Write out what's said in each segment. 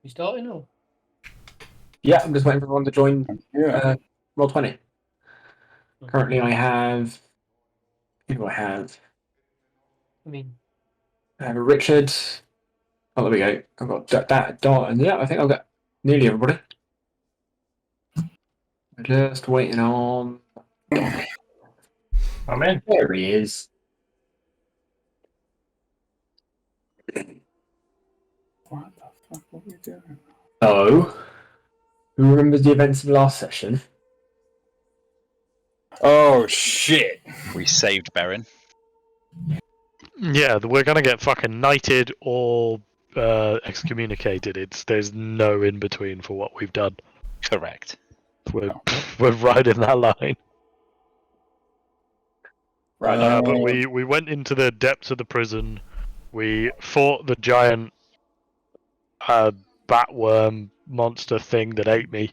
You starting or? Yeah, I'm just waiting for everyone to join Yeah. Roll20. Currently, I have. Who do I have? I have a Richard. Oh, there we go. I've got that Dot, and yeah, I think I've got nearly everybody. Just waiting on. I'm in. There he is. What the fuck are we doing? Oh, who remembers the events of last session? Oh shit! We saved Baron. Yeah, we're gonna get fucking knighted or excommunicated. There's no in between for what we've done. Correct. We're right in that line. Right. But we went into the depths of the prison. We fought the giant batworm monster thing that ate me.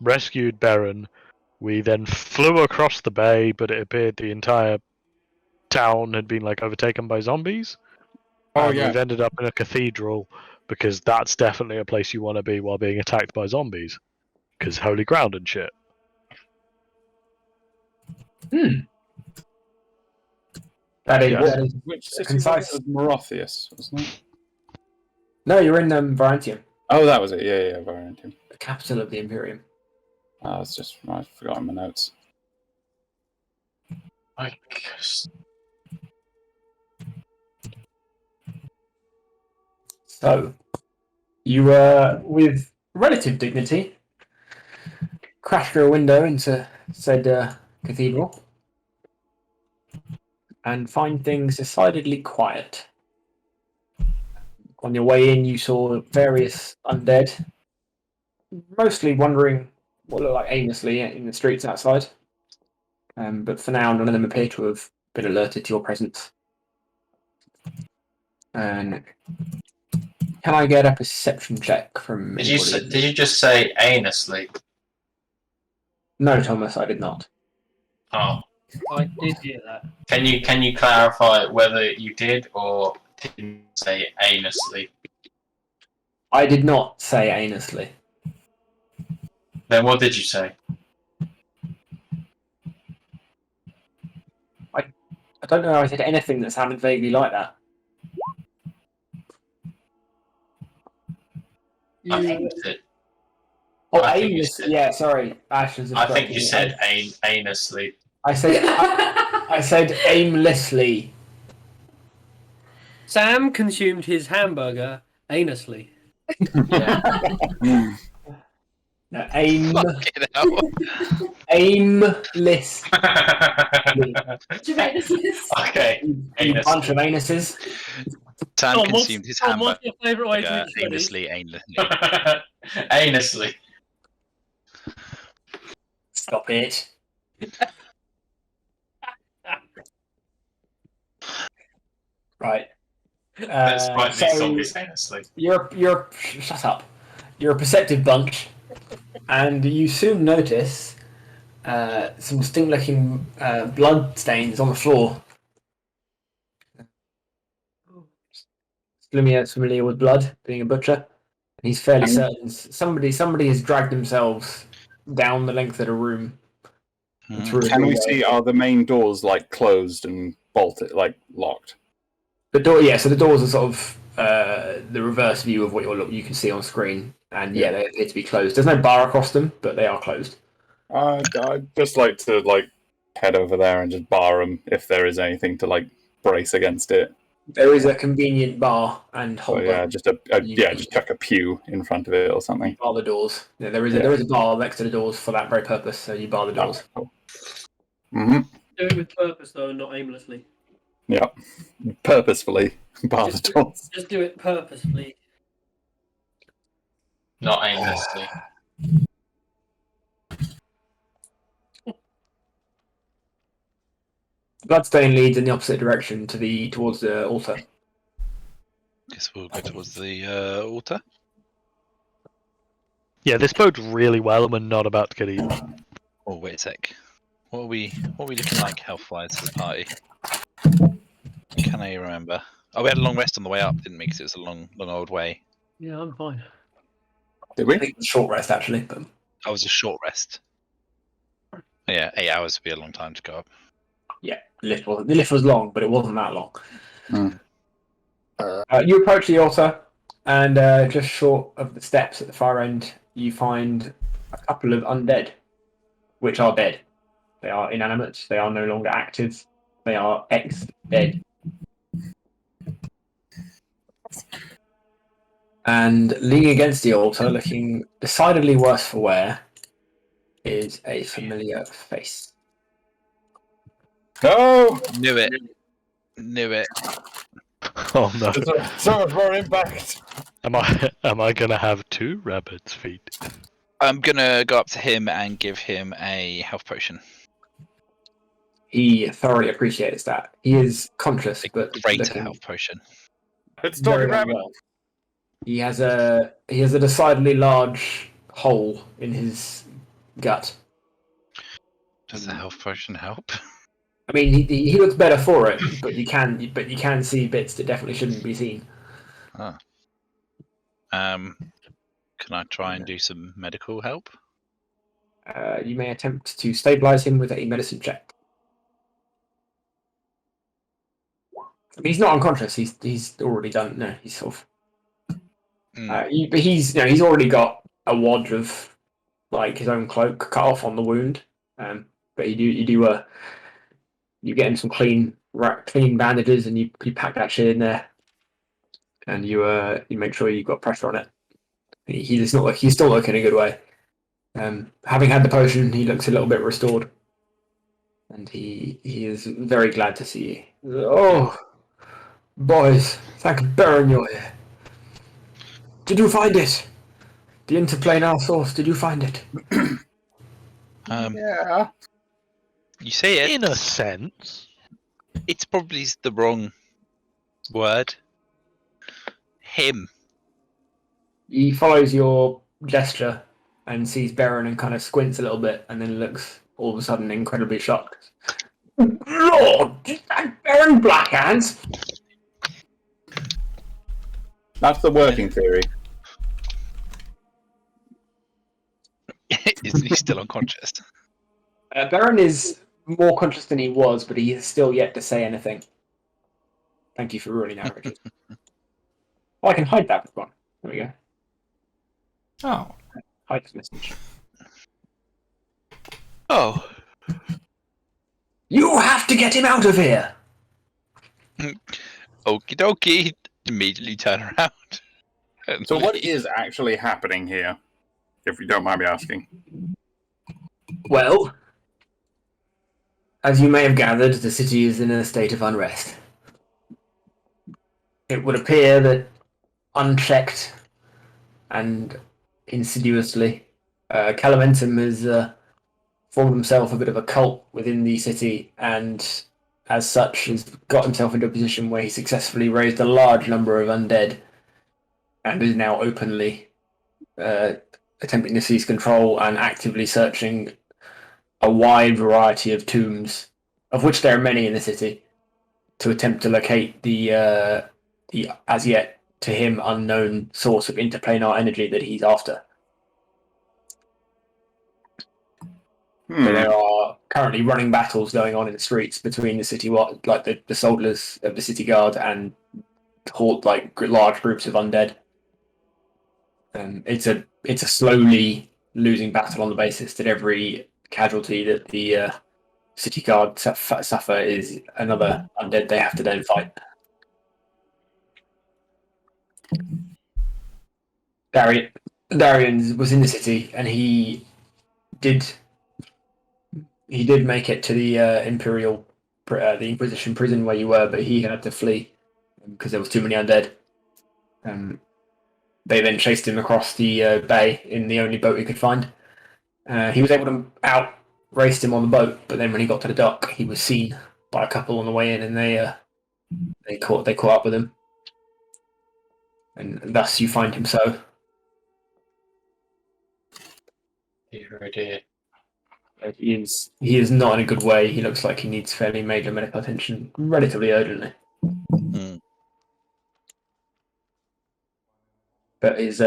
Rescued Baron. We then flew across the bay, but it appeared the entire town had been overtaken by zombies. Oh and yeah. we've ended up in a cathedral because that's definitely a place you want to be while being attacked by zombies. Because holy ground and shit. That is. Yes. That is Which city concise. was Morothius, wasn't it? No, you're in Varantium, Oh, that was it. Yeah, Varantium. the capital of the Imperium. I've forgotten my notes. So, you with relative dignity, crash through a window into said cathedral and find things decidedly quiet. On your way in, you saw various undead, mostly wandering what looked like aimlessly in the streets outside. But for now, none of them appear to have been alerted to your presence. And can I get a perception check from Did anybody? you just say anussly? No, Thomas, I did not. Oh. I did hear that. Can you clarify whether you did or didn't say anussly? I did not say anussly. Then what did you say? I don't know if I said anything that sounded vaguely like that. I think you said. Oh, I think you aimlessly. said- Yeah, sorry. Ash is I think you said anussly. I said aimlessly. Sam consumed his hamburger anussly. Yeah. No, aim. Fucking hell. Aimless. Okay. You bunch of anuses. Tan Tom, consumed his Tom, hamburger what's your favourite way to eat aimlessly. Anussly. Stop it. Right. Let's fight these so zombies anussly. you're shut up. You're a perceptive bunch, and you soon notice some stink-looking blood stains on the floor. Slumier's familiar with blood, being a butcher, and he's fairly certain somebody has dragged themselves down the length of the room. Through a Can we doorway. see, are the main doors closed and bolted, locked? The door? Yeah, so the doors are sort of the reverse view of what you can see on screen, and yeah, they appear to be closed. There's no bar across them, but they are closed. I'd just like to head over there and just bar them if there is anything to brace against it. There is a convenient bar and So holder. yeah, just chuck a pew in front of it or something. Bar the doors. Yeah, there is a bar next to the doors for that very purpose. So you bar the doors. Oh, cool. Do it with purpose though, and not aimlessly. Yeah, purposefully bar the doors. Just do it purposefully. Not aimlessly. Bloodstain leads in the opposite direction towards the altar. Guess we'll go towards the altar. Yeah, this bodes really well, and we're not about to get eaten. Oh, wait a sec. What are we looking like health-wise as a party? Can I remember? Oh, we had a long rest on the way up, didn't we? Because it was a long old way. Yeah, I'm fine. Did I we? think it was short rest actually, but That was a short rest. Yeah, 8 hours would be a long time to go up. yeah, the lift was long, but it wasn't that long. Hmm. You approach the altar, and just short of the steps at the far end, you find a couple of undead, which are dead. They are inanimate. They are no longer active. They are ex-dead. And leaning against the altar, looking decidedly worse for wear, is a familiar face. No! Knew it. Knew it. Oh no! So much more impact. Am I gonna have 2 rabbit's feet? I'm gonna go up to him and give him a health potion. He thoroughly appreciates that. He is conscious, A but greater looking health potion. It's very talking rabbit. unwell. He has a decidedly large hole in his gut. Does the health potion help? I mean, he looks better for it, but you can see bits that definitely shouldn't be seen. Can I try and do some medical help? You may attempt to stabilize him with a medicine check. I mean, he's not unconscious. He's already done. No, he's sort of. But he's already got a wad of like his own cloak cut off on the wound. But you get him some clean bandages and you pack that shit in there, and you make sure you've got pressure on it. He's still looking in a good way. Having had the potion, he looks a little bit restored, and he is very glad to see you. Oh, boys, thank Baron you're here. Did you find it? The interplanar source, did you find it? Yeah. You say it. In a sense. It's probably the wrong word. Him. He follows your gesture and sees Baron and kind of squints a little bit and then looks all of a sudden incredibly shocked. Lord, is that Baron Blackhands? That's the working theory. Isn't he still unconscious? Baron is more conscious than he was, but he is still yet to say anything. Thank you for ruining that, Richard. Oh, I can hide that with one. There we go. Oh. Hide this message. Oh. You have to get him out of here! Okie dokie. Immediately turn around. And So what leave. is actually happening here? If you don't mind me asking. Well, as you may have gathered, the city is in a state of unrest. It would appear that unchecked and insidiously, Calimentum has formed himself a bit of a cult within the city, and as such has got himself into a position where he successfully raised a large number of undead and is now openly attempting to seize control and actively searching a wide variety of tombs, of which there are many in the city, to attempt to locate the as yet to him unknown source of interplanar energy that he's after. So there are currently running battles going on in the streets between the city, like the soldiers of the city guard and large groups of undead. It's a slowly losing battle on the basis that every casualty that the city guard suffer is another undead they have to then fight. Darian was in the city, and he did make it to the the Inquisition prison where you were, but he had to flee because there was too many undead. They then chased him across the bay in the only boat he could find. He was able to outrace him on the boat, but then when he got to the dock, he was seen by a couple on the way in, and they caught up with him, and thus you find him so. Dear, dear. He is not in a good way. He looks like he needs fairly major medical attention relatively urgently. Mm. But he's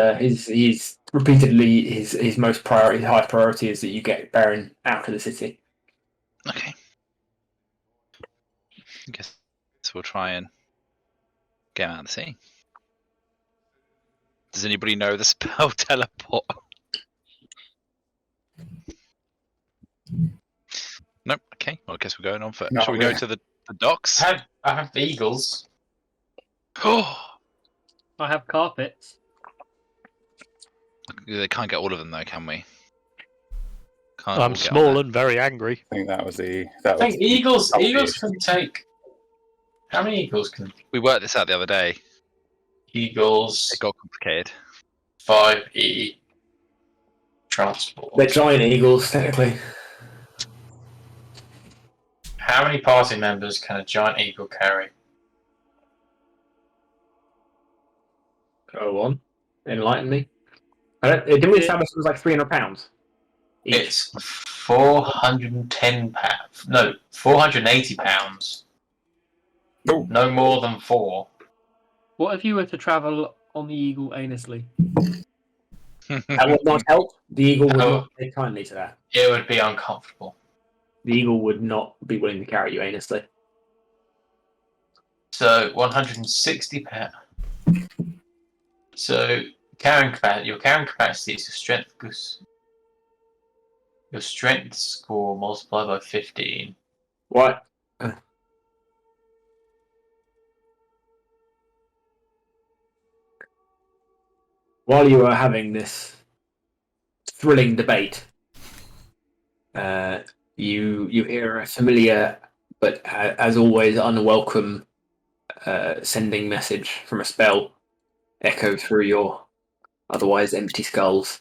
repeatedly his most priority, highest priority is that you get Baron out of the city. Okay. I guess we'll try and get him out of the sea. Does anybody know the spell teleport? Nope. Okay. Well, I guess we're going on for. Not Shall we really. go to the docks? I have eagles. Oh, I have carpets. they can't get all of them though, can we? Can't all I'm get on small there. and very angry. I think that was the. I That was think eagles. that was the Eagles issue. can take. How many eagles can We worked this out the other day. eagles? It got complicated. 5E transport. They're giant eagles, technically. How many party members can a giant eagle carry? Go on, enlighten me. Didn't we establish it was like £300? It's 410 pounds. No, 480 pounds. Oh. No more than 4. What if you were to travel on the Eagle aimlessly? That would not help. The eagle would Oh. not take kindly to that. It would be uncomfortable. The eagle would not be willing to carry you aimlessly. So 160 pounds. So your carrying capacity is your strength score multiplied by 15. What? While you are having this thrilling debate, you hear a familiar but as always unwelcome sending message from a spell echo through your otherwise empty skulls.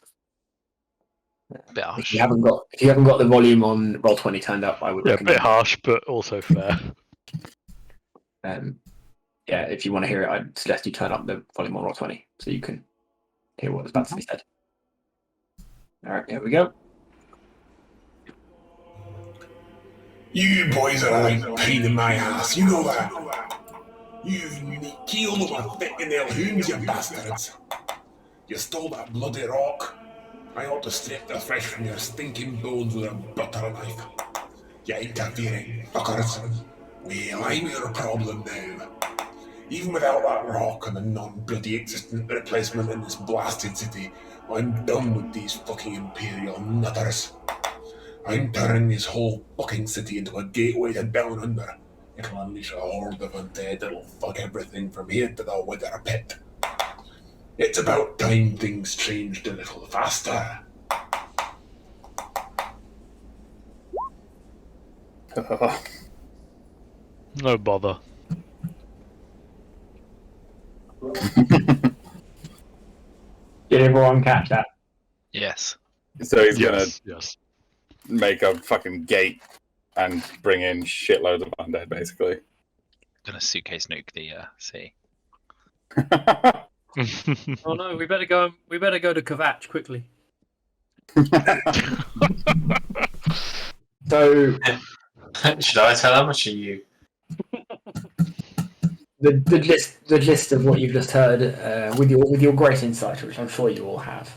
Bit If harsh. you haven't got the volume on Roll20 turned up, I would Yeah, a recommend. bit harsh, but also fair. Yeah, if you want to hear it, I'd suggest you turn up the volume on Roll20 so you can hear what's about to be said. All right, here we go. You boys are a right pain in my ass, you know that. You've killed over thick nail hoons, you bastards. You stole that bloody rock. I ought to strip the flesh from your stinking bones with a butter knife. You interfering fuckers. Well, I'm your problem now. Even without that rock and a non-bloody existent replacement in this blasted city, I'm done with these fucking Imperial nutters. I'm turning this whole fucking city into a gateway to Down Under. It'll unleash a horde of undead that'll fuck everything from here to the Wither Pit. It's about time things changed a little faster. No bother. Did everyone catch that? Yes. So he's gonna Yes. make a fucking gate and bring in shitloads of undead, basically. Gonna suitcase nuke the sea. Oh no, we better go. We better go to Kvatch quickly. So Should I tell them or should you? the gist of what you've just heard, with your great insight, which I'm sure you all have.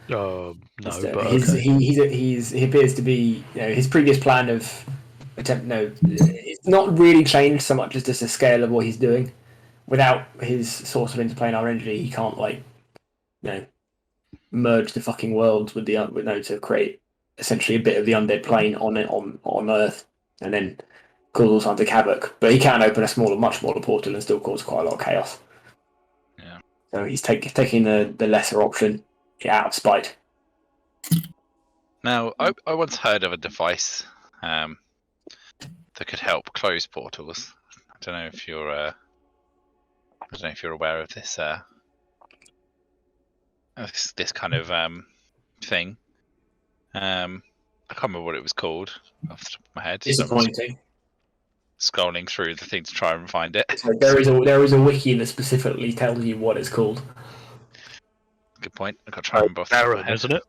No, is but that okay. he appears to be, his previous plan of attempt. No, it's not really changed so much as just the scale of what he's doing. Without his source of interplanar energy, he can't merge the fucking worlds with to create essentially a bit of the undead plane on Earth, and then cause all kinds of havoc. But he can open a much smaller portal and still cause quite a lot of chaos. Yeah. So he's taking the lesser option out of spite. Now, I once heard of a device that could help close portals. I don't know if you're aware of this. This kind of thing. I can't remember what it was called off the top of my head. So I'm Disappointing. scrolling through the thing to try and find it. So there is a wiki that specifically tells you what it's called. Good point. I've got to try and remember off the top of my Baron, head. isn't it?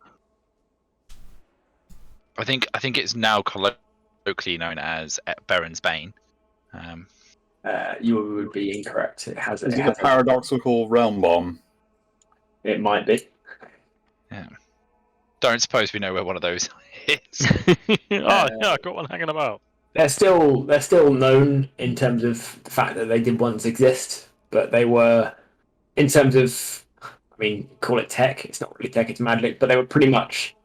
I think it's now colloquially known as Baron's Bane. You would be incorrect. It has. Is it a paradoxical realm bomb? It might be. Don't suppose we know where one of those is. Oh yeah, I got one hanging about. They're still known in terms of the fact that they did once exist, but they were, in terms of, I mean, call it tech. It's not really tech; it's magic. But they were pretty much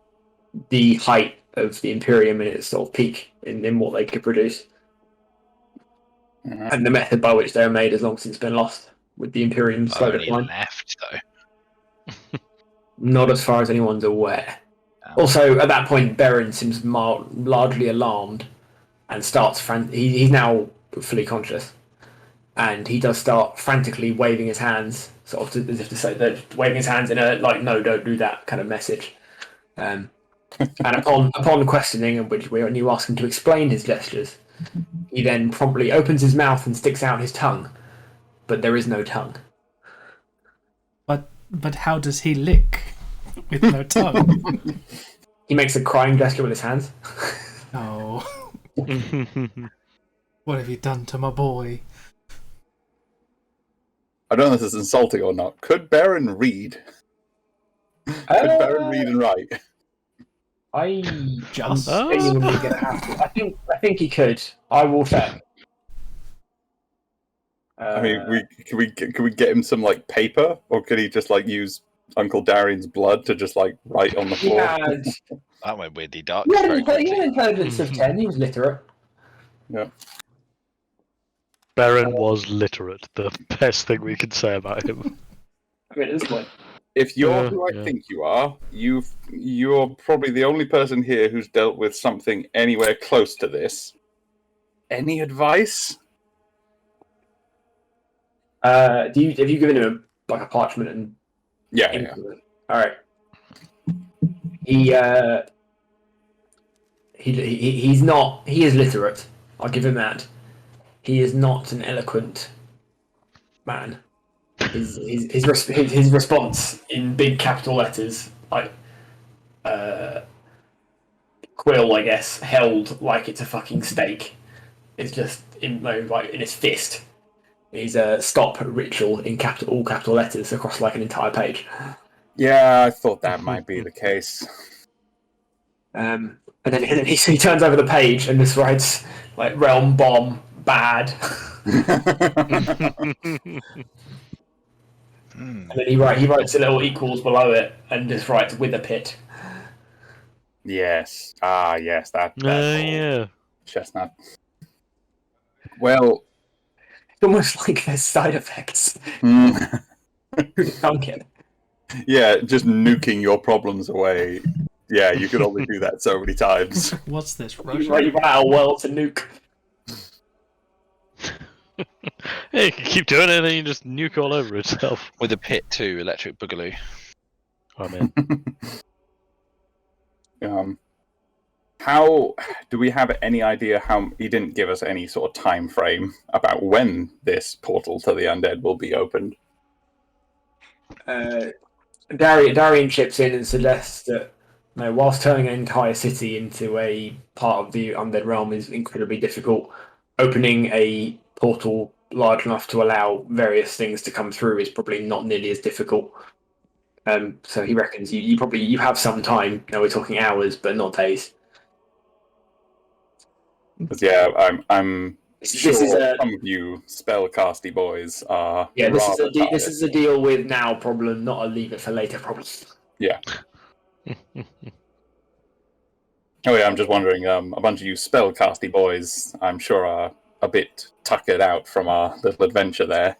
the height of the Imperium in its sort of peak in what they could produce, and the method by which they were made has long since been lost. With the Imperium slow Only decline, left though. not as far as anyone's aware. Also, at that point, Beren seems largely alarmed and starts. He's now fully conscious, and he does start frantically waving his hands, sort of as if to say that, waving his hands in a like, "No, don't do that" kind of message. And upon questioning, in which when you ask him to explain his gestures, he then promptly opens his mouth and sticks out his tongue, but there is no tongue. But how does he lick with no tongue? He makes a crying gesture with his hands. Oh, what have you done to my boy? I don't know if this is insulting or not. Could Baron read? Could Baron read and write? I Just genuinely gonna have to. I think he could. I will check. I mean, can we get him some like paper, or could he just like use Uncle Darian's blood to just like write on the He floor? had, That went weirdly dark. he had very he had quickly. intelligence of 10. He was literate. Beren was literate. The best thing we could say about him. I mean, at this point, If you're who I Yeah. think you are, you're probably the only person here who's dealt with something anywhere close to this. Any advice? have you given him a parchment and Yeah. ink with it? All right. He's not. He is literate. I'll give him that. He is not an eloquent man. His response in big capital letters, like quill, I guess, held like it's a fucking stake. It's just in his fist. He's a stop ritual in all capital letters across like an entire page. Yeah, I thought that might be the case. And then he turns over the page and just writes like realm bomb bad. And then he writes a little equals below it and just writes with a pit. Yes. Ah, yes, that Yeah. chestnut. Well, It's almost like there's side effects. mm, Duncan. yeah, just nuking your problems away. Yeah, you could only do that so many times. What's this, You Russia? run out of world to nuke. Yeah, you can keep doing it and then you just nuke all over itself. With a pit too, electric boogaloo. I'm in. How do we have any idea how he didn't give us any sort of time frame about when this portal to the undead will be opened? Darian chips in and suggests that whilst turning an entire city into a part of the undead realm is incredibly difficult, opening a portal large enough to allow various things to come through is probably not nearly as difficult. So he reckons you have some time. We're talking hours, but not days. Because yeah, I'm sure This is a some of you spellcasty boys are. this rather is a deal with now problem, not a leave it for later problem. Oh yeah, I'm just wondering. A bunch of you spellcasty boys, I'm sure, are a bit tuckered out from our little adventure there.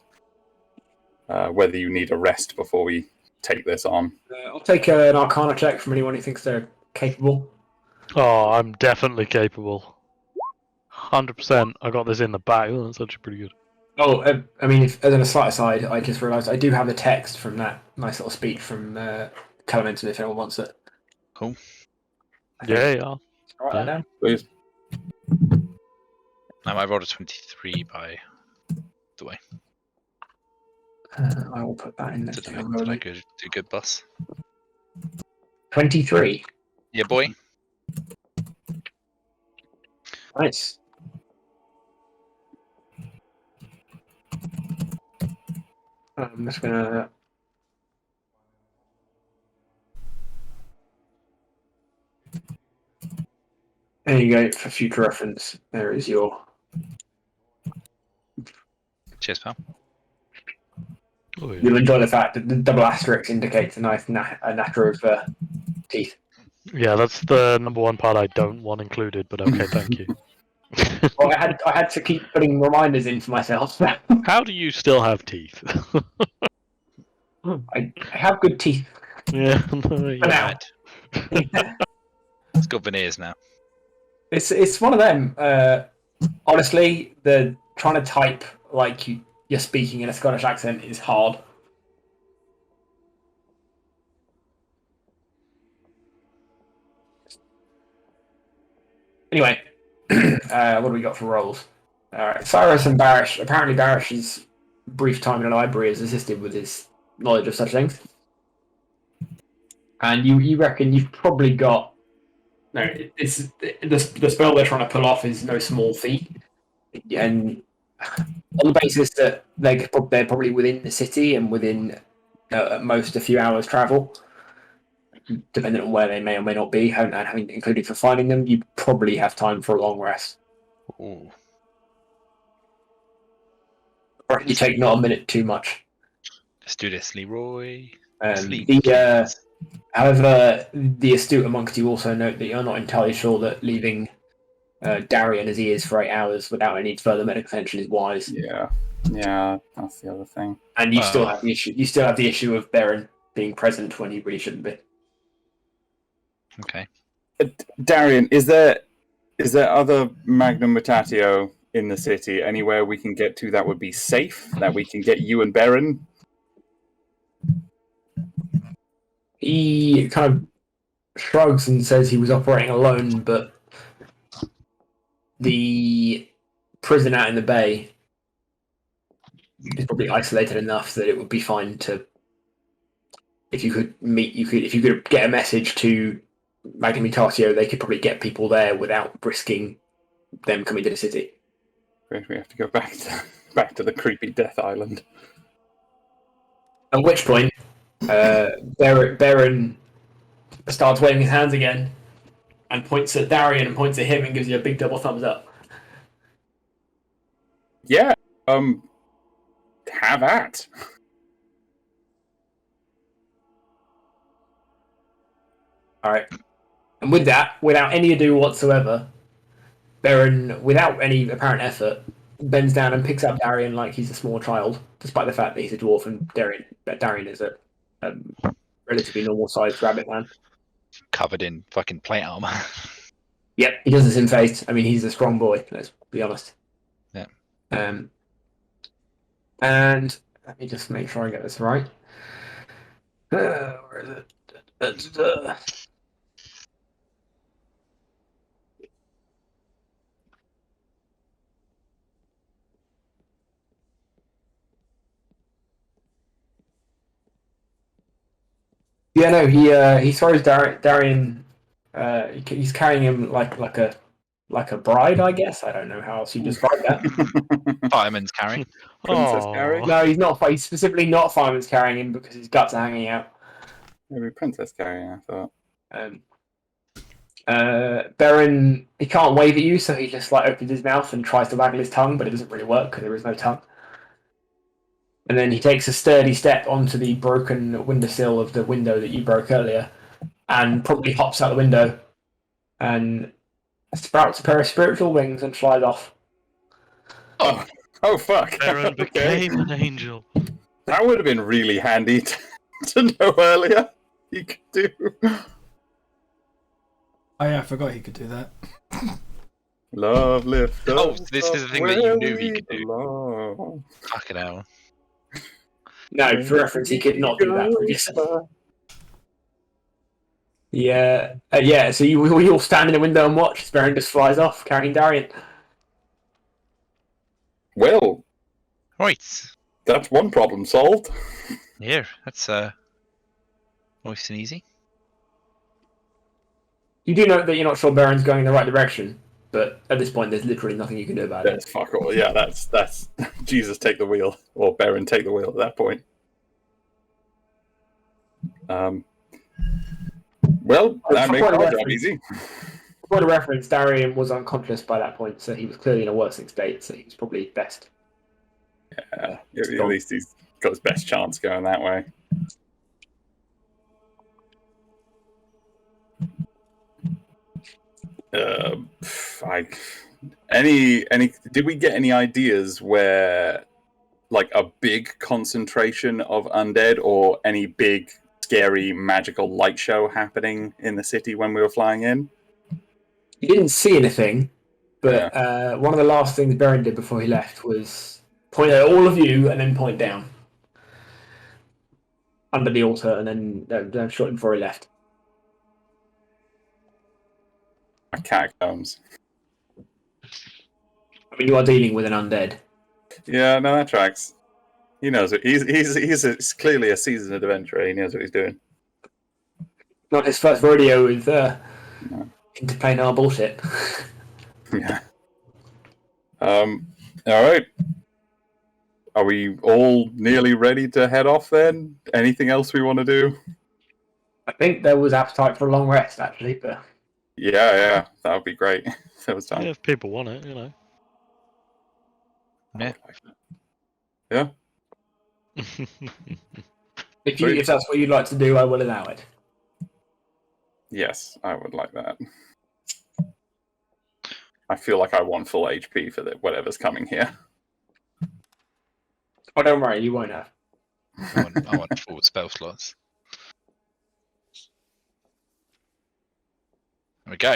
Whether you need a rest before we take this on. I'll take an Arcana check from anyone who thinks they're capable. Oh, I'm definitely capable. 100%. I got this in the bag. Oh, that's actually pretty good. Oh, I mean, as a slight aside, I just realised I do have a text from that nice little speech from Calementon if anyone wants it. Cool. Yeah. All right, Yeah. now. Please. I rolled a 23 by the way. I will put that in Did there. I do good, boss? 23. Yeah, boy. Nice. I'm just gonna There you go, for future reference. There is your... Cheers, pal. Oh, yeah. You'll enjoy the fact that the double asterisk indicates a nice natter of teeth. Yeah, that's the number one part I don't want included, but okay, thank you. Well, I had to keep putting reminders in for myself. How do you still have teeth? I have good teeth. Yeah, For yeah. now. It's got veneers now. It's one of them. Honestly, the trying to type like you're speaking in a Scottish accent is hard. Anyway, what do we got for roles? All right, Cyrus and Barish. Apparently, Barish's brief time in the library has assisted with his knowledge of such things. And you reckon you've probably got it's the spell they're trying to pull off is no small feat, and on the basis that they're probably within the city and within at most a few hours travel, depending on where they may or may not be, and having included for finding them, you probably have time for a long rest. Ooh. Or you take not a minute too much. Let's do this, Leroy. Sleep, However, the astute amongst you also note that you're not entirely sure that leaving Darian as he is for 8 hours without any further medical attention is wise. Yeah, that's the other thing. And you still have the issue. You still have the issue of Baron being present when he really shouldn't be. Okay. Darian, is there other Magnum Mutatio in the city? Anywhere we can get to that would be safe? That we can get you and Baron? He kind of shrugs and says he was operating alone, but the prison out in the bay is probably isolated enough that it would be fine to. If you could get a message to Magnum Mutatio, they could probably get people there without risking them coming to the city. Great, we have to go back to the creepy Death Island. At which point, Baron starts waving his hands again and points at Darian and points at him and gives you a big double thumbs up. Yeah, have at. Alright. And with that, without any ado whatsoever, Baron, without any apparent effort, bends down and picks up Darian like he's a small child, despite the fact that he's a dwarf and Darian is a relatively normal-sized rabbit man. Covered in fucking plate armor. Yep, he does this in face. I mean, he's a strong boy, let's be honest. Yeah. And let me just make sure I get this right. Where is it? Yeah, no, he throws Darian. He's carrying him like a bride, I guess. I don't know how else you describe that. Fireman's carry. Princess Aw. Carrie? No, he's not. He's specifically not Fireman's carrying him because his guts are hanging out. Maybe Princess Carrie, I thought. Baron, he can't wave at you, so he just like opens his mouth and tries to waggle his tongue, but it doesn't really work because there is no tongue. And then he takes a sturdy step onto the broken windowsill of the window that you broke earlier, and probably hops out the window, and sprouts a pair of spiritual wings and flies off. Oh fuck! Baron Okay. became an angel. That would have been really handy to know earlier. He could do. Oh yeah, I forgot he could do that. Love lift. Oh, this is the thing that you knew he could do. Belong. Fucking hell. No, for reference, he could not do that previously. Yeah, so we all stand in the window and watch as Baron just flies off, carrying Darian. Well, Right. that's one problem solved. Here, that's nice and easy. You do know that you're not sure Baron's going in the right direction, but at this point, there's literally nothing you can do about it. That's fuck all. Yeah, that's Jesus take the wheel, or Baron take the wheel at that point. Well, that makes our job easy. point of reference, Darian was unconscious by that point, so he was clearly in a worsening state, so he was probably best. At least he's got his best chance going that way. Did we get any ideas where, like, a big concentration of undead or any big scary magical light show happening in the city when we were flying in? You didn't see anything, but one of the last things Baron did before he left was point at all of you and then point down under the altar, and then shot him before he left. Catacombs. I mean, you are dealing with an undead. Yeah, no, that tracks. He knows it. He's clearly a seasoned adventurer. He knows what he's doing. Not his first rodeo with interplanar bullshit. Yeah. All right. Are we all nearly ready to head off then? Anything else we want to do? I think there was appetite for a long rest, actually, but... Yeah, that would be great. There was time. Yeah, if people want it, you know. Yeah. If that's what you'd like to do, I will allow it. Yes, I would like that. I feel like I want full HP for whatever's coming here. Oh, don't worry, you won't have. I want full spell slots. There we go.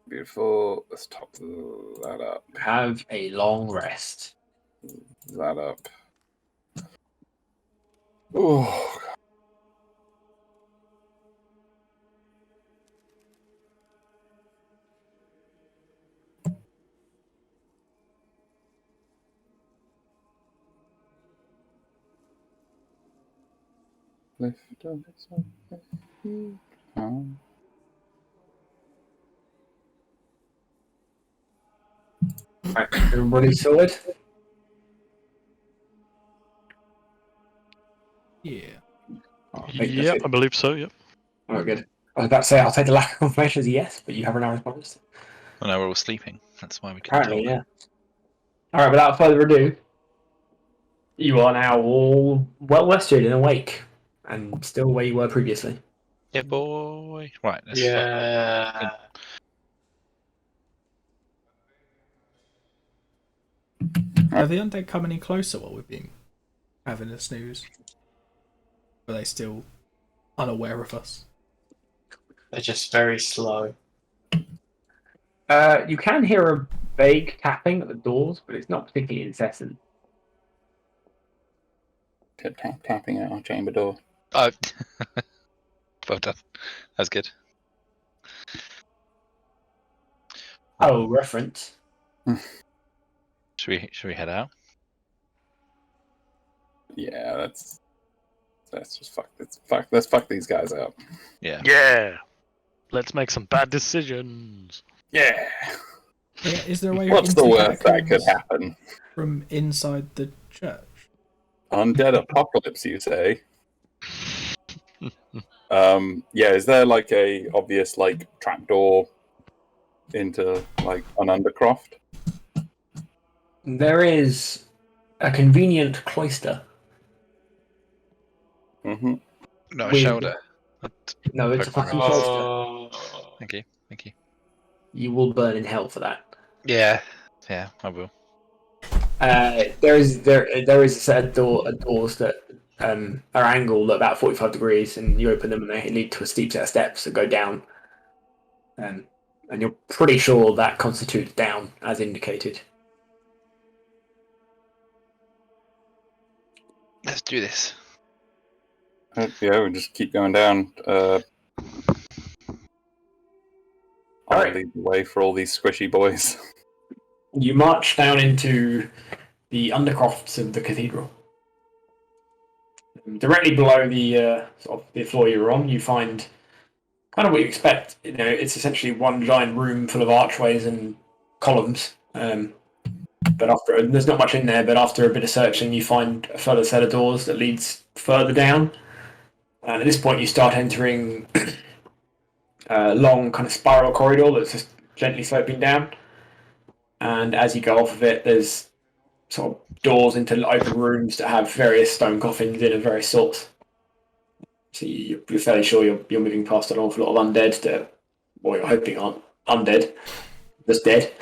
Beautiful. Let's top that up. Have a long rest. That up. Oh. Lift up something. Right, everybody sorted? Yeah. Yep, I believe so, yep. Oh, good. I was about to say, I'll take the lack of confirmation as a yes, but you have now responded. Oh no, we're all sleeping. That's why we can Apparently, yeah. Alright, without further ado, you are now all well rested and awake, and still where you were previously. Yeah, boy. Right. Let's Yeah. Are the undead coming any closer while we've been having a snooze? Are they still unaware of us? They're just very slow. You can hear a vague tapping at the doors, but it's not particularly incessant. Tapping at our chamber door. Oh. Well done. That's good. Oh, reference. Should we head out? Yeah, let's just let's fuck these guys up. Yeah. Yeah! Let's make some bad decisions. Yeah. Yeah, is there a way What's into the worst that could catacombs happen? from inside the church? Undead apocalypse, you say? Yeah, is there like a obvious like trapdoor into like an undercroft? There is a convenient cloister. Mm-hmm. Not a With- shoulder. No, it's a Poke fucking around. cloister. Thank you. Thank you. You will burn in hell for that. Yeah. Yeah, I will. There is a set of doors that are angled at about 45 degrees, and you open them and they lead to a steep set of steps that go down. And you're pretty sure that constitutes down, as indicated. Let's do this. Yeah, we just keep going down. I'll Alright. lead the way for all these squishy boys. You march down into the undercrofts of the cathedral. Directly below the sort of the floor you're on, you find kind of what you expect. You know, it's essentially one giant room full of archways and columns. But there's not much in there. But after a bit of searching, you find a further set of doors that leads further down. And at this point, you start entering long kind of spiral corridor that's just gently sloping down. And as you go off of it, there's sort of doors into open rooms that have various stone coffins in of various sorts. So you're fairly sure you're moving past an awful lot of undead that, well, you're hoping aren't undead, just dead.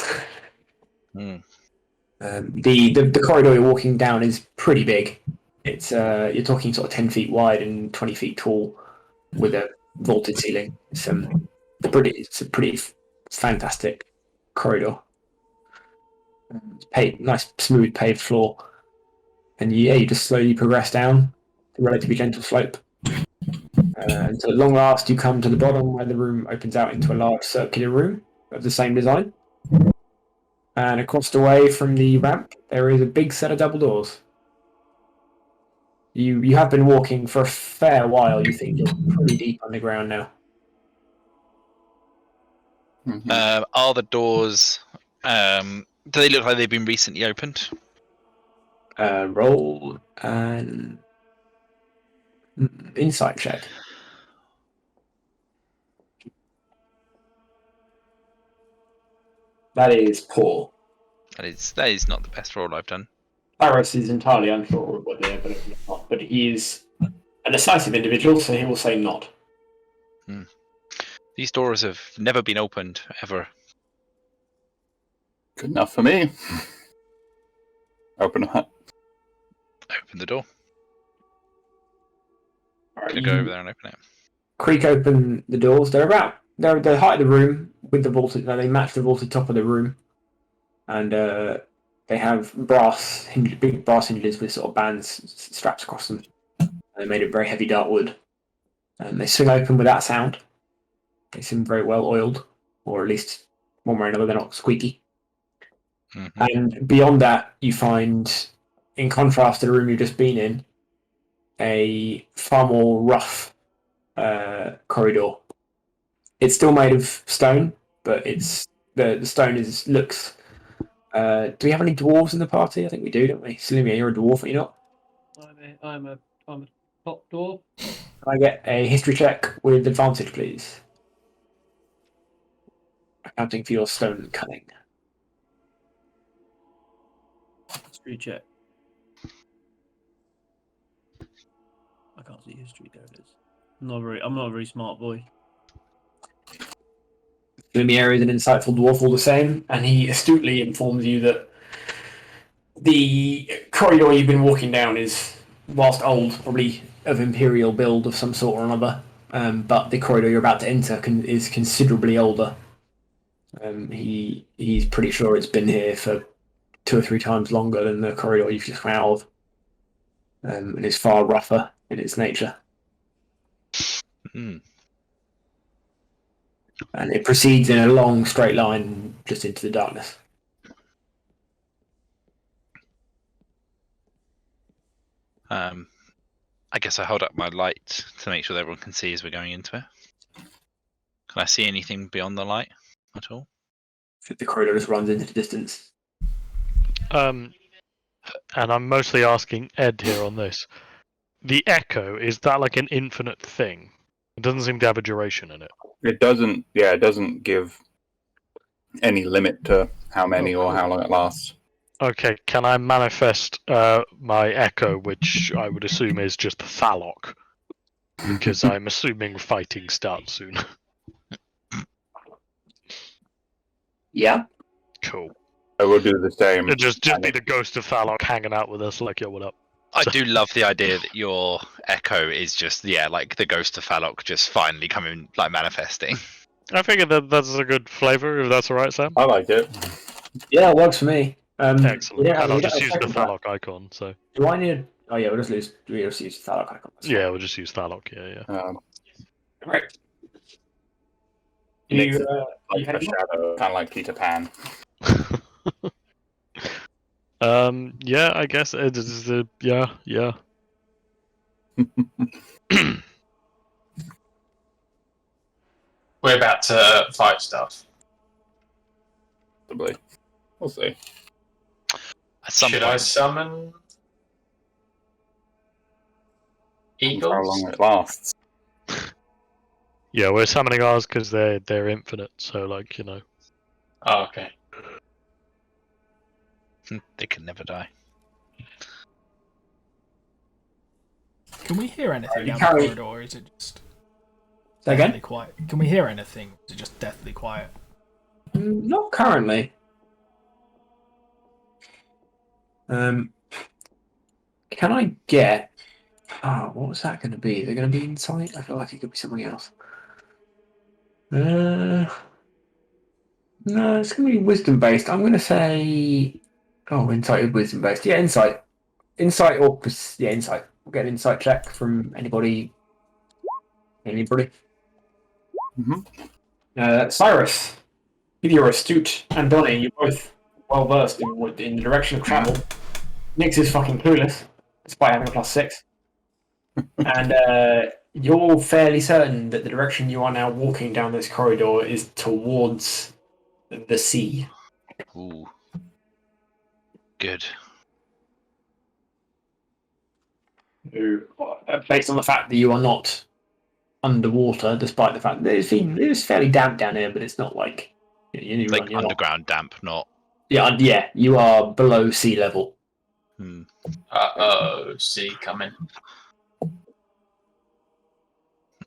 The corridor you're walking down is pretty big. It's you're talking sort of 10 feet wide and 20 feet tall, with a vaulted ceiling. It's a pretty fantastic corridor. Nice smooth paved floor, and you just slowly progress down a relatively gentle slope. Until at long last you come to the bottom where the room opens out into a large circular room of the same design. And across the way from the ramp there is a big set of double doors. You have been walking for a fair while. You think you're pretty deep underground now. Are the doors? Do they look like they've been recently opened? Roll an insight check. That is poor. That is not the best roll I've done. Barros is entirely unsure of what they're able to not, but he is a decisive individual, so he will say not. These doors have never been opened, ever. Good enough for me. Open up. Open the door. Right, Gonna go over there and open it. Creak open the doors. They're the height of the room with the vaulted. They match the vaulted top of the room, and they have big brass hinges with sort of bands strapped across them. They're made of very heavy dark wood, and they swing open without sound. They seem very well oiled, or at least one way or another, they're not squeaky. Mm-hmm. And beyond that, you find, in contrast to the room you've just been in, a far more rough corridor. It's still made of stone, but it's the stone looks. Do we have any dwarves in the party? I think we do, don't we? Selumia, you're a dwarf, are you not? I'm a top dwarf. Can I get a history check with advantage, please? Accounting for your stone cunning. History check. I can't see history. There it is. I'm not a very smart boy. Lumiere is an insightful dwarf all the same, and he astutely informs you that the corridor you've been walking down is, whilst old, probably of imperial build of some sort or another, but the corridor you're about to enter is considerably older. He's pretty sure it's been here for 2 or 3 times longer than the corridor you've just come out of, and is far rougher in its nature. Mm. And it proceeds in a long straight line just into the darkness. I guess I hold up my light to make sure that everyone can see as we're going into it. Can I see anything beyond the light at all? The corridor just runs into the distance. And I'm mostly asking Ed here on this. The echo, is that like an infinite thing? It doesn't seem to have a duration in it. It doesn't give any limit to how many or how long it lasts. Okay, can I manifest my echo, which I would assume is just Thalok? Because I'm assuming fighting starts soon. Yeah. Cool. I will do the same. It'd just be the ghost of Thalok hanging out with us like, yo, what up? I do love the idea that your echo is just, like the ghost of Falloc just finally coming, like manifesting. I figured that's a good flavour, if that's alright, Sam. I like it. Yeah, it works for me. Excellent. Yeah, And I'll just use the Thalok icon, so... Do I need... Oh yeah, we'll just use the Thalok icon. Yeah, we'll just use Thalok, yeah. Right. Makes You, it like a shadow, kind of like Peter Pan. Yeah, I guess it is the... Yeah. We're about to fight stuff. Probably. We'll see. At some Should point, I summon eagles? How long it lasts. Yeah, we're summoning ours because they're infinite. So like Oh, okay. They can never die. Can we hear anything You down the carry- corridor, or is it just Say deathly again? quiet? Can we hear anything? Or is it just deathly quiet? Not currently. Can I get? Oh, what was that going to be? Is it going to be insight? I feel like it could be something else. No, it's going to be wisdom based. I'm going to say, oh, insight is wisdom based. Yeah, insight, insight. We'll get an insight check from anybody. Anybody? Cyrus, if you're astute, and Donnie, you're both well versed in the direction of travel. Nix is fucking clueless, despite having a +6. And you're fairly certain that the direction you are now walking down this corridor is towards the sea. Ooh. Good. Based on the fact that you are not underwater, despite the fact that it's fairly damp down here, but it's not like you're Like not- underground damp, not. Yeah, you are below sea level. See coming.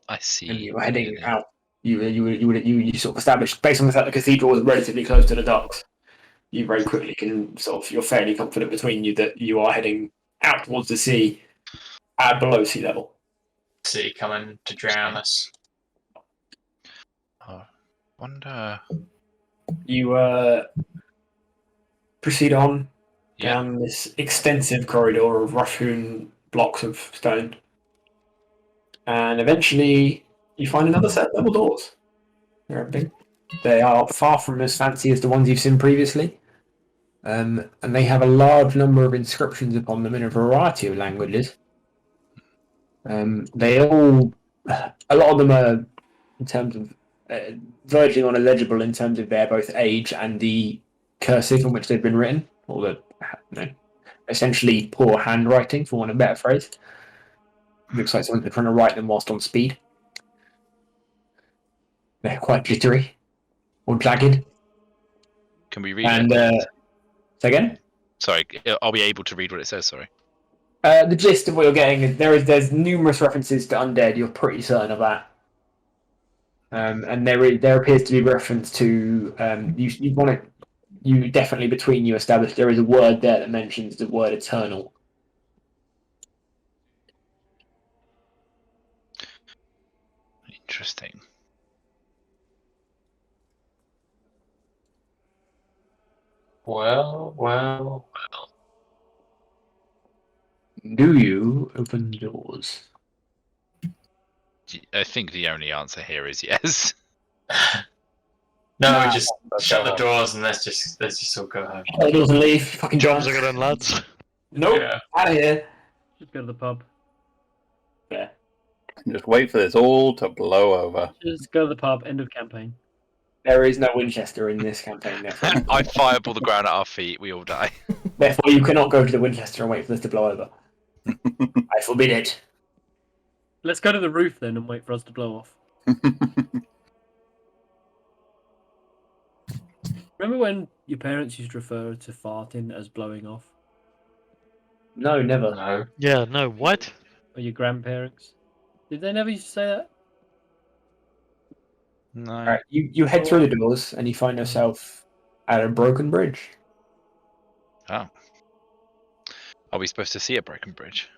I see. And you're heading out. You sort of established, based on the fact the cathedral was relatively close to the docks, you very quickly can you're fairly confident between you that you are heading out towards the sea at below sea level. See coming to drown us. Wonder. You proceed on Yeah. down this extensive corridor of rough-hewn blocks of stone, and eventually you find another set of double doors. They're empty. They are far from as fancy as the ones you've seen previously, and they have a large number of inscriptions upon them in a variety of languages. They all, a lot of them are, in terms of verging on illegible in terms of their both age and the cursive in which they've been written, or the essentially poor handwriting, for want of a better phrase. Looks like someone's been trying to write them whilst on speed. They're quite glittery or jagged. Can we read And it? say again? Sorry, are we able to read what it says? Sorry. The gist of what you're getting is there's numerous references to undead. You're pretty certain of that. And there appears to be reference to you definitely between you established there is a word there that mentions the word eternal. Interesting. Well. Do you open the doors? I think the only answer here is yes. No, Nah, we just shut the doors and let's just all go home. Shut the doors and leave. Fucking jobs John. are good, lads. Nope. Yeah. Out of here. Just go to the pub. Yeah. Just wait for this all to blow over. Just go to the pub. End of campaign. There is no Winchester in this campaign, therefore. I fireball the ground at our feet. We all die. Therefore, you cannot go to the Winchester and wait for this to blow over. I forbid it. Let's go to the roof then and wait for us to blow off. Remember when your parents used to refer to farting as blowing off? No, never. No. Yeah, no, what? Or your grandparents? Did they never used to say that? No. Alright, you head through the doors and you find yourself at a broken bridge. Oh. Are we supposed to see a broken bridge?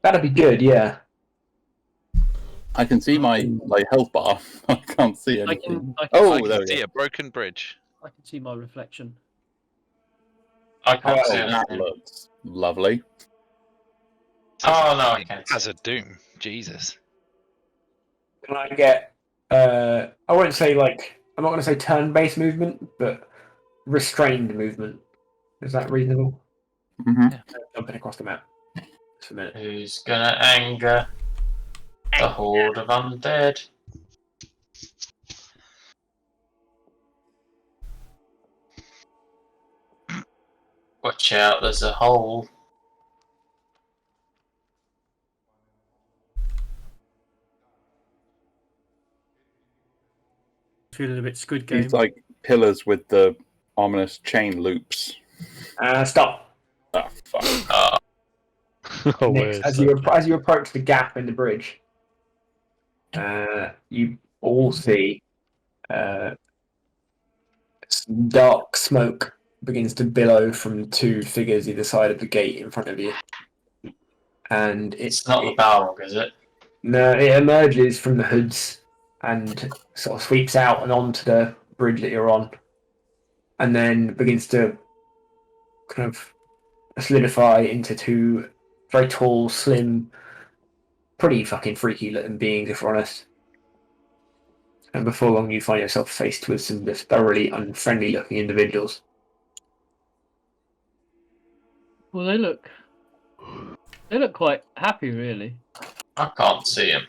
That'd be good, yeah. I can see my health bar. I can't see I anything. can Oh, I there can we see go. a broken bridge. I can see my reflection. I can't Oh, see that anything. looks lovely. Oh no, I can't. As a doom. Jesus. Can I get I won't say I'm not gonna say turn-based movement, but restrained movement. Is that reasonable? Hmm. Jumping across the map. Just a minute. Who's gonna anger the horde of undead? Watch out, there's a hole. Feeling a bit Squid Game. These like pillars with the ominous chain loops. Stop. Oh fuck! Oh, Next, wait, as you approach the gap in the bridge, you all see dark smoke begins to billow from two figures either side of the gate in front of you, and It's not the Balrog, is it? No, it emerges from the hoods and sort of sweeps out and onto the bridge that you're on, and then begins to kind of solidify into two very tall, slim, pretty fucking freaky looking beings, if we're honest. And before long, you find yourself faced with some just thoroughly unfriendly looking individuals. Well, they look quite happy, really. I can't see him.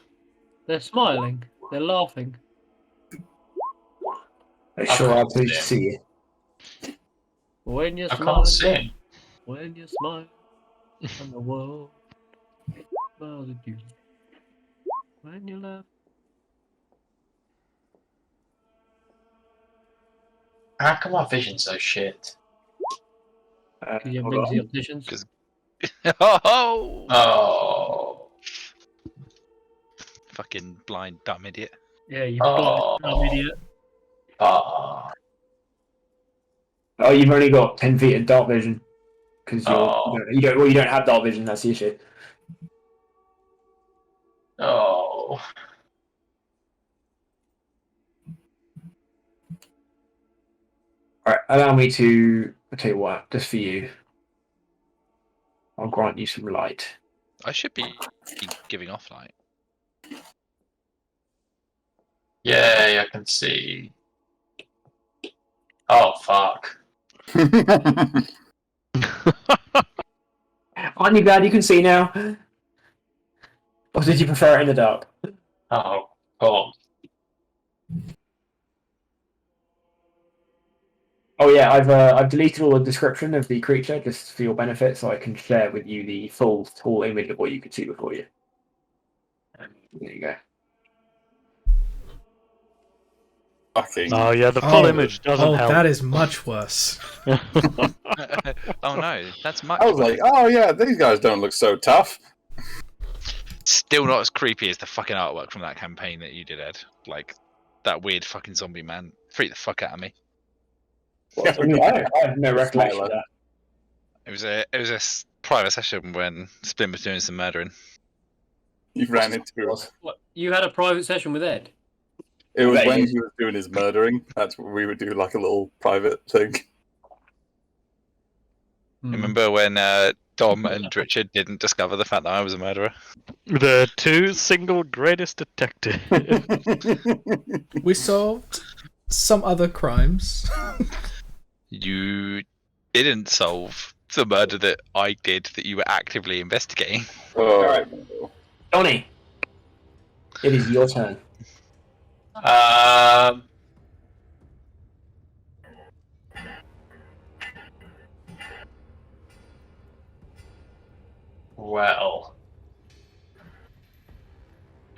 They're smiling. They're laughing. They sure are pleased to see you. When you I smile, can't see him. when you smile, and the world smiles at you. When you laugh. How come my vision's so shit? Can you have Hold on. mixy opticians? 'Cause- Oh, Oh. fucking blind dumb idiot. Yeah, you Oh. blind dumb idiot. Oh. Oh, you've only got 10 feet of dark vision because Oh. you don't have dark vision. That's the issue. Oh. All right, allow me to. I'll tell you what, just for you, I'll grant you some light. I should be giving off light. Yay, I can see. Oh, fuck. Aren't you glad you can see now? Or did you prefer it in the dark? Oh, cool. Oh yeah, I've deleted all the description of the creature just for your benefit, so I can share with you the full tall image of what you could see before you. There you go. Fucking. Oh yeah, the full image doesn't Oh, help. that is much worse. Oh no, that's much. I was like, oh yeah, these guys don't look so tough. Still not as creepy as the fucking artwork from that campaign that you did, Ed. Like that weird fucking zombie man. Freak the fuck out of me. I have no recollection of that. It was a private session when Splin was doing some murdering. You ran into it. What? You had a private session with Ed? It was That when is- he was doing his murdering. That's what we would do, like a little private thing. Remember when Dom and Richard didn't discover the fact that I was a murderer? The two single greatest detectives. We solved some other crimes. You didn't solve the murder that I did that you were actively investigating. Oh, Alright. Johnny, it is your turn. Well,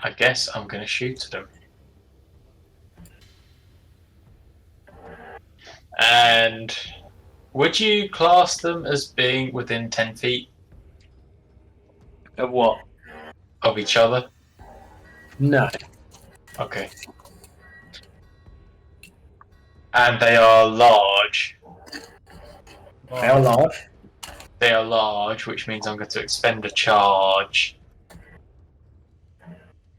I guess I'm going to shoot at them. And would you class them as being within 10 feet Of what? of each other? No. Okay. And they are large. They are large. They are large, which means I'm going to expend a charge.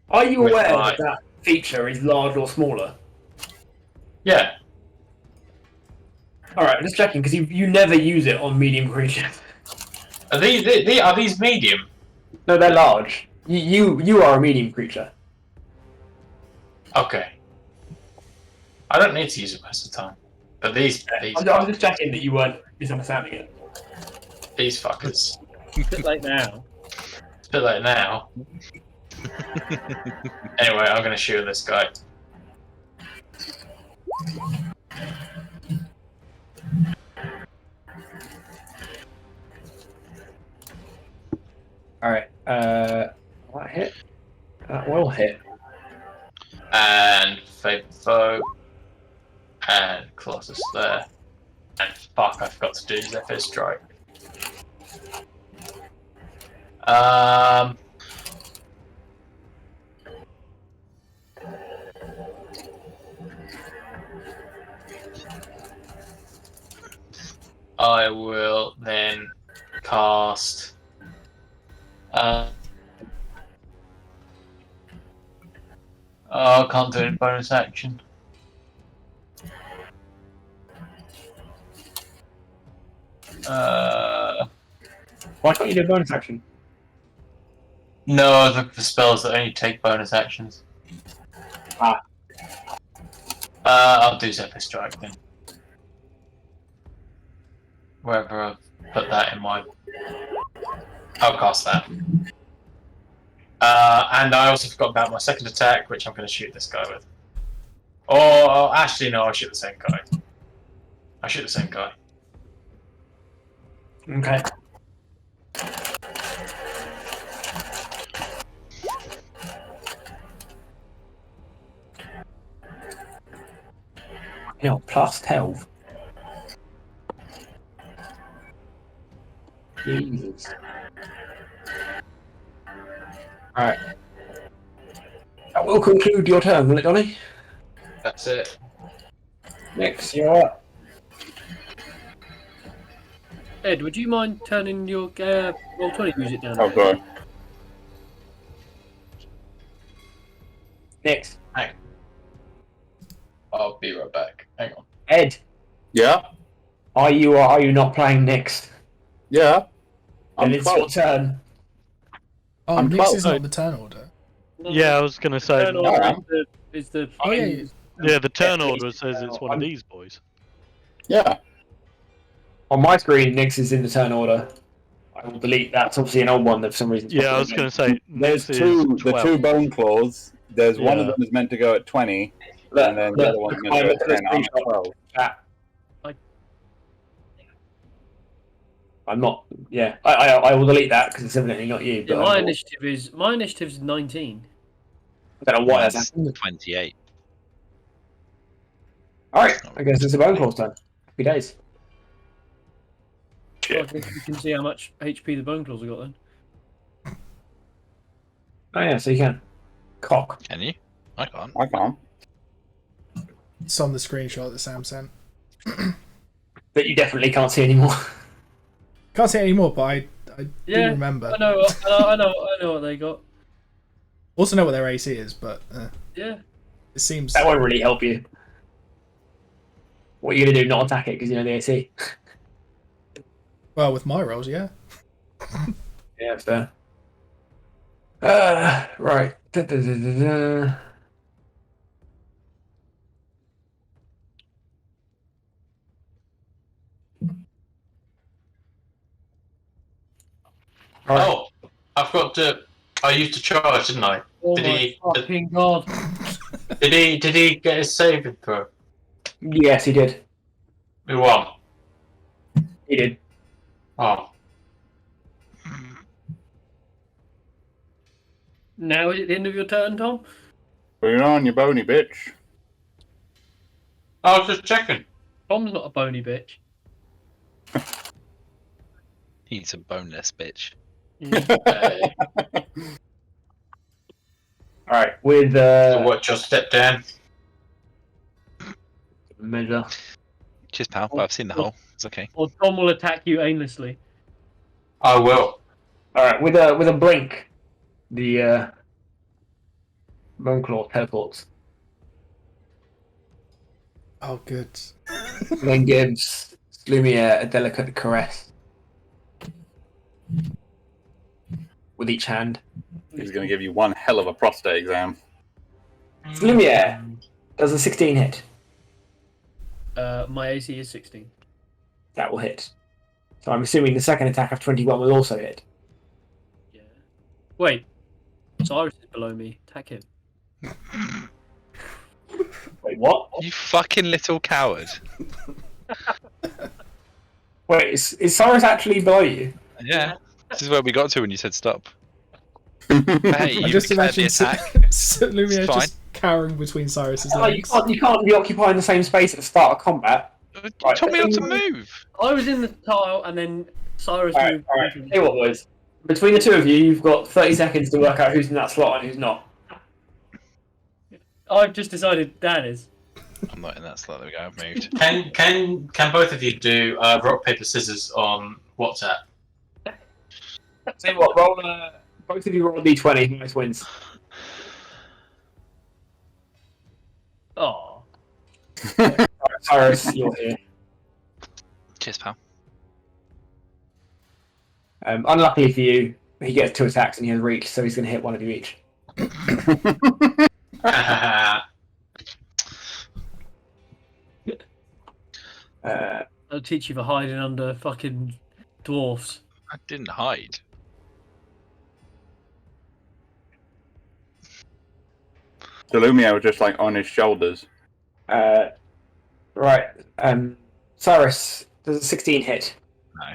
Are you With aware my- that that feature is large or smaller? Yeah. Alright, I'm just checking because you never use it on medium creatures. Are these medium? No, they're large. You are a medium creature. Okay. I don't need to use it most of the time. But these I was just checking that you weren't misunderstanding it. these fuckers. It's a bit late now. It's a bit late now. Anyway, I'm going to shoot at this guy. Alright, that hit. That will hit. And Favourite Foe. And Colossus there. And fuck, I forgot to do Zephyr Strike. I will then cast. I can't do it in bonus action. Why can't you do bonus action? No, I was looking for spells that only take bonus actions. Ah. I'll do Zephyr Strike then. Wherever I've put that in my... I'll cast that. And I also forgot about my second attack, which I'm going to shoot this guy with. Or, actually, no, I'll shoot the same guy. I'll shoot the same guy. Okay. Plus 12. Jesus. Alright. That will conclude your turn, will it, Donny? That's it. Next, you're up. Ed, would you mind turning your Roll20 music down? Oh, sorry. Next. I'll be right back. Hang on. Ed, Yeah? are you or are you not playing next? Yeah. Then I'm it's your 12. turn. Oh, I'm Nyx 12. is not the turn order. Yeah, I was gonna say. Turn no. order is the Oh yeah, Yeah, the turn order says it's one of these boys. Yeah. On my screen, Nyx is in the turn order. I will delete that. It's obviously an old one that for some reason. Yeah, I was gonna say. There's Nyx is two, the 12. two bone claws. There's one of Yeah. them is meant to go at 20, and then the other one's meant to go at 10. I'm at 12. I'm not. Yeah, I will delete that because it's evidently not you. Yeah, But my I initiative's 19. don't know why that's Mine's happened. 28. All right, I guess it's a bone claw's turn. Happy days. Well, I think you can see how much HP the Bone Claws have got then. Oh yeah, so you can cock. Can you? I can't. I can't. it's on the screenshot that Sam sent. But you definitely can't see anymore. Can't see it anymore, but I do Yeah, remember. I know what they got. Also know what their AC is, but Yeah. it seems. That won't really help you. What are you gonna do? Not attack it because you know the AC. Well, with my rolls, yeah. Yeah, fair. Right. Alright. Oh, I've got to. I used to charge, didn't I? Oh Did my he- fucking god. Did he get his saving throw? Yes, he did. We won. He did. Oh, Now is it the end of your turn, Tom? Bring it on, you bony bitch. I was just checking. Tom's not a bony bitch. He's a boneless bitch. Hey, Alright, with so watch your step down. measure. Cheers, pal. But I've seen the hole. It's okay. Or Tom will attack you aimlessly. I will. Alright, with a blink, the Bone Claw teleports. Oh, good. Then gives Lumiere a delicate caress with each hand. He's going to give you one hell of a prostate exam. Lumiere does a 16 hit. My AC is 16. That will hit. So I'm assuming the second attack of 21 will also hit. Yeah. Wait. Cyrus is below me. Attack him. Wait, what? You fucking little coward. Wait, is Cyrus actually below you? Yeah. This is where we got to when you said stop. Hey, I you just declared the imagine attack. Lumiere It's fine. just cowering between Cyrus's You legs. can't be occupying the same space at the start of combat. You Right, told me not to between- move. I was in the tile, and then Cyrus Alright, moved. alright. Tell you what, boys. Between the two of you, you've got 30 seconds to work out who's in that slot and who's not. I've just decided Dan is. I'm not in that slot. There we go. I've moved. Can both of you do rock paper scissors on WhatsApp? Tell you what, roll both of you roll a d20, who wins. Oh, Cyrus, you're here. Cheers, pal. Unluckily for you, he gets 2 attacks and he has reach, so he's going to hit one of you each. I'll teach you for hiding under fucking dwarfs. I didn't hide. Delumia was just like on his shoulders. Right. Cyrus, does a 16 hit? No.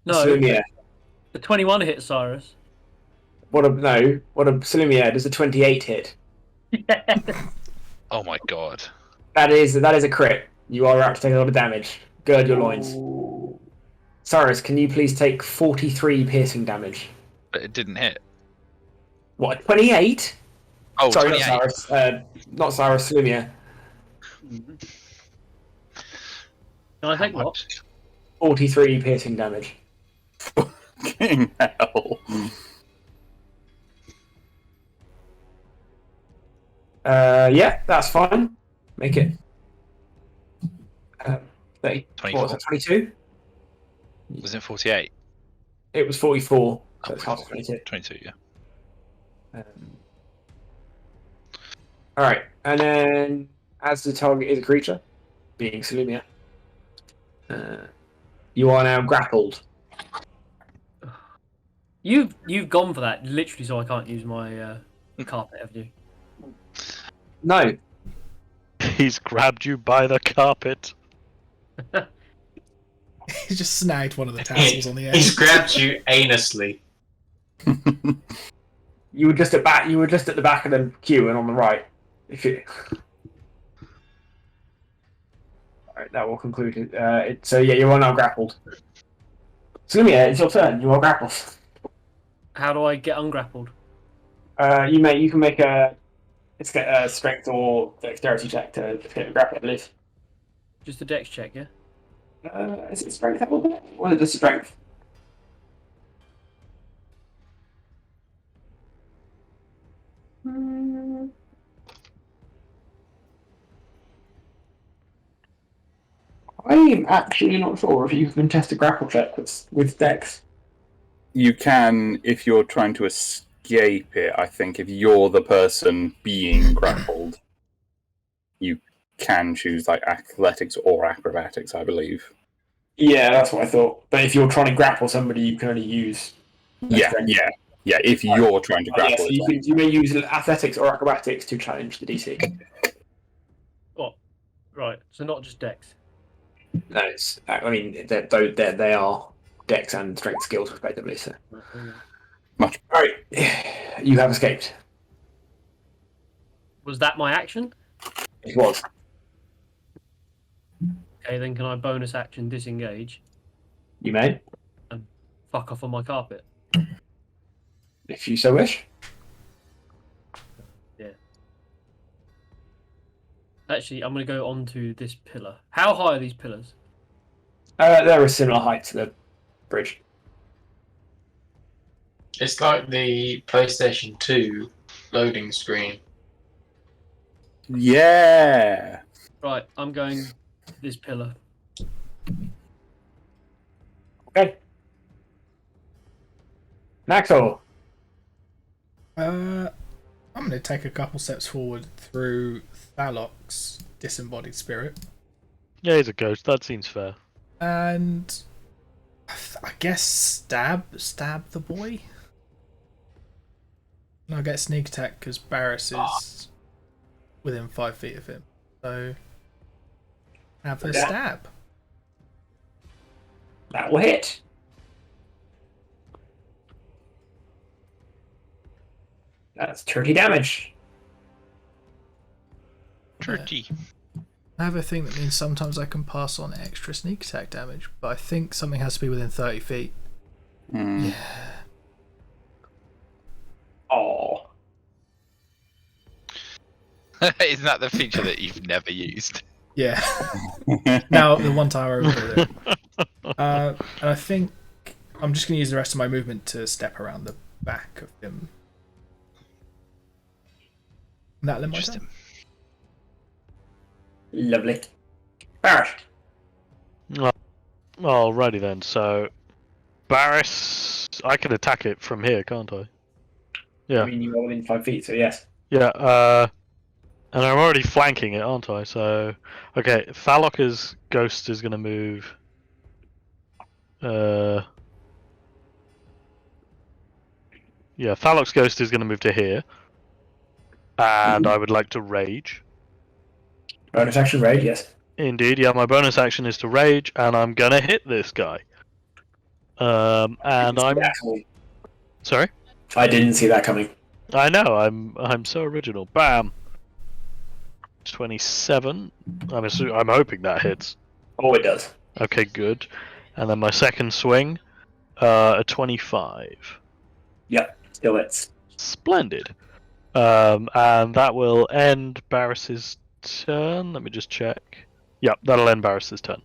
No, Salumia. the 21 hit Cyrus. What a Salumia, does a 28 hit? Oh my god. That is a crit. You are about to take a lot of damage. Gird your loins. Cyrus, can you please take 43 piercing damage? But it didn't hit. What, 28? Oh, Sorry, 28. not Cyrus. Not Cyrus, Salumia. Can I take How what? much? 43 piercing damage. Fucking hell. Yeah, that's fine. Make it. 30, what was that, 22? Was it 48? It was 44. So Oh, it's half 22. 22, yeah. Alright, and then as the target is a creature, being Salumia, you are now grappled. You've gone for that literally, so I can't use my carpet, have you? No, He's grabbed you by the carpet. He just snagged one of the tassels on the He's edge. grabbed you anussly. you were just at back. You were just at the back of the queue and on the right. If you. Alright, that will conclude it. So yeah, you are now grappled. Salumia, it's your turn. You are grappled. How do I get ungrappled? You can make a strength or dexterity check to get grappled, I believe. Just a dex check, yeah? Is it strength level? Or is it just strength? I'm actually not sure if you can test a grapple check with dex. You can if you're trying to escape it, I think. If you're the person being grappled, you can choose like athletics or acrobatics, I believe. Yeah, that's what I thought. But if you're trying to grapple somebody, you can only use. Yeah, strength. yeah. If you're trying to Yeah, grapple, so you may use athletics or acrobatics to challenge the DC. Right, so not just dex. No, I mean, they are dex and strength skills, respectively. So, Much. all right, you have escaped. Was that my action? It was. Okay, then can I bonus action disengage? You may, Fuck off on my carpet. if you so wish. Actually, I'm going to go onto this pillar. How high are these pillars? They're a similar height to the bridge. It's like the PlayStation 2 loading screen. Yeah. Right, I'm going this pillar. Okay. Naxor. I'm going to take a couple steps forward through Thalok's disembodied spirit. Yeah, he's a ghost. That seems fair. And I guess stab the boy. And I'll get sneak attack because Barris is within 5 feet of him. So have a Yeah. stab. That will hit. That's 30 damage. Dirty. I have a thing that means sometimes I can pass on extra sneak attack damage, but I think something has to be within 30 feet. Hmm. Oh. Isn't that the feature that you've never used? Yeah. Now, the one time I remember it. And I think I'm just going to use the rest of my movement to step around the back of him. And that'll end my turn. Interesting. Lovely. Barrett. Alrighty then. So, Barris, I can attack it from here, can't I? Yeah. I mean, you are within 5 feet, so yes. Yeah. And I'm already flanking it, aren't I? So, okay. Thalok's ghost is going to move. Yeah, Thalok's ghost is going to move to here, and I would like to rage. Bonus action raid, yes. Indeed, yeah. My bonus action is to rage, and I'm gonna hit this guy. And I'm sorry. I didn't see that coming. I know. I'm so original. Bam. 27. I'm hoping that hits. Oh, it does. Okay, good. And then my second swing, a 25. Yep, still hits. Splendid. And that will end Barris's turn. Let me just check. Yep, that'll end Barris's turn.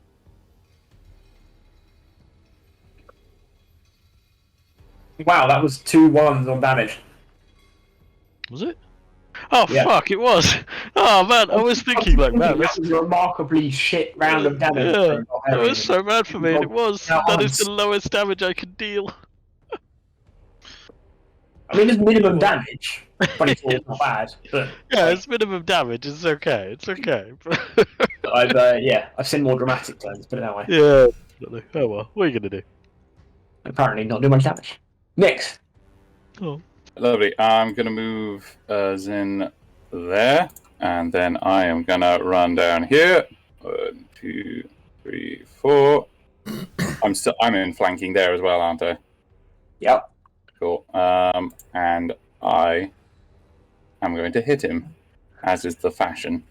Wow, that was 2 1s on damage. Was it? Oh Yeah. fuck! It was. Oh man, I was thinking like, man, that was a remarkably shit round of damage. Yeah, it was so bad for me, and it was. Now That is I'm- the lowest damage I could deal. I mean, it's minimum damage. 24 is not bad, but Yeah, it's minimum damage. It's okay. It's okay. I've seen more dramatic turns, put it that way. Yeah. Definitely. Oh well. What are you gonna do? Apparently, not do much damage. Next. Oh. Lovely. I'm gonna move Zin there, and then I am gonna run down here. 1, 2, 3, 4. I'm in flanking there as well, aren't I? Yep. Cool. And I am going to hit him, as is the fashion.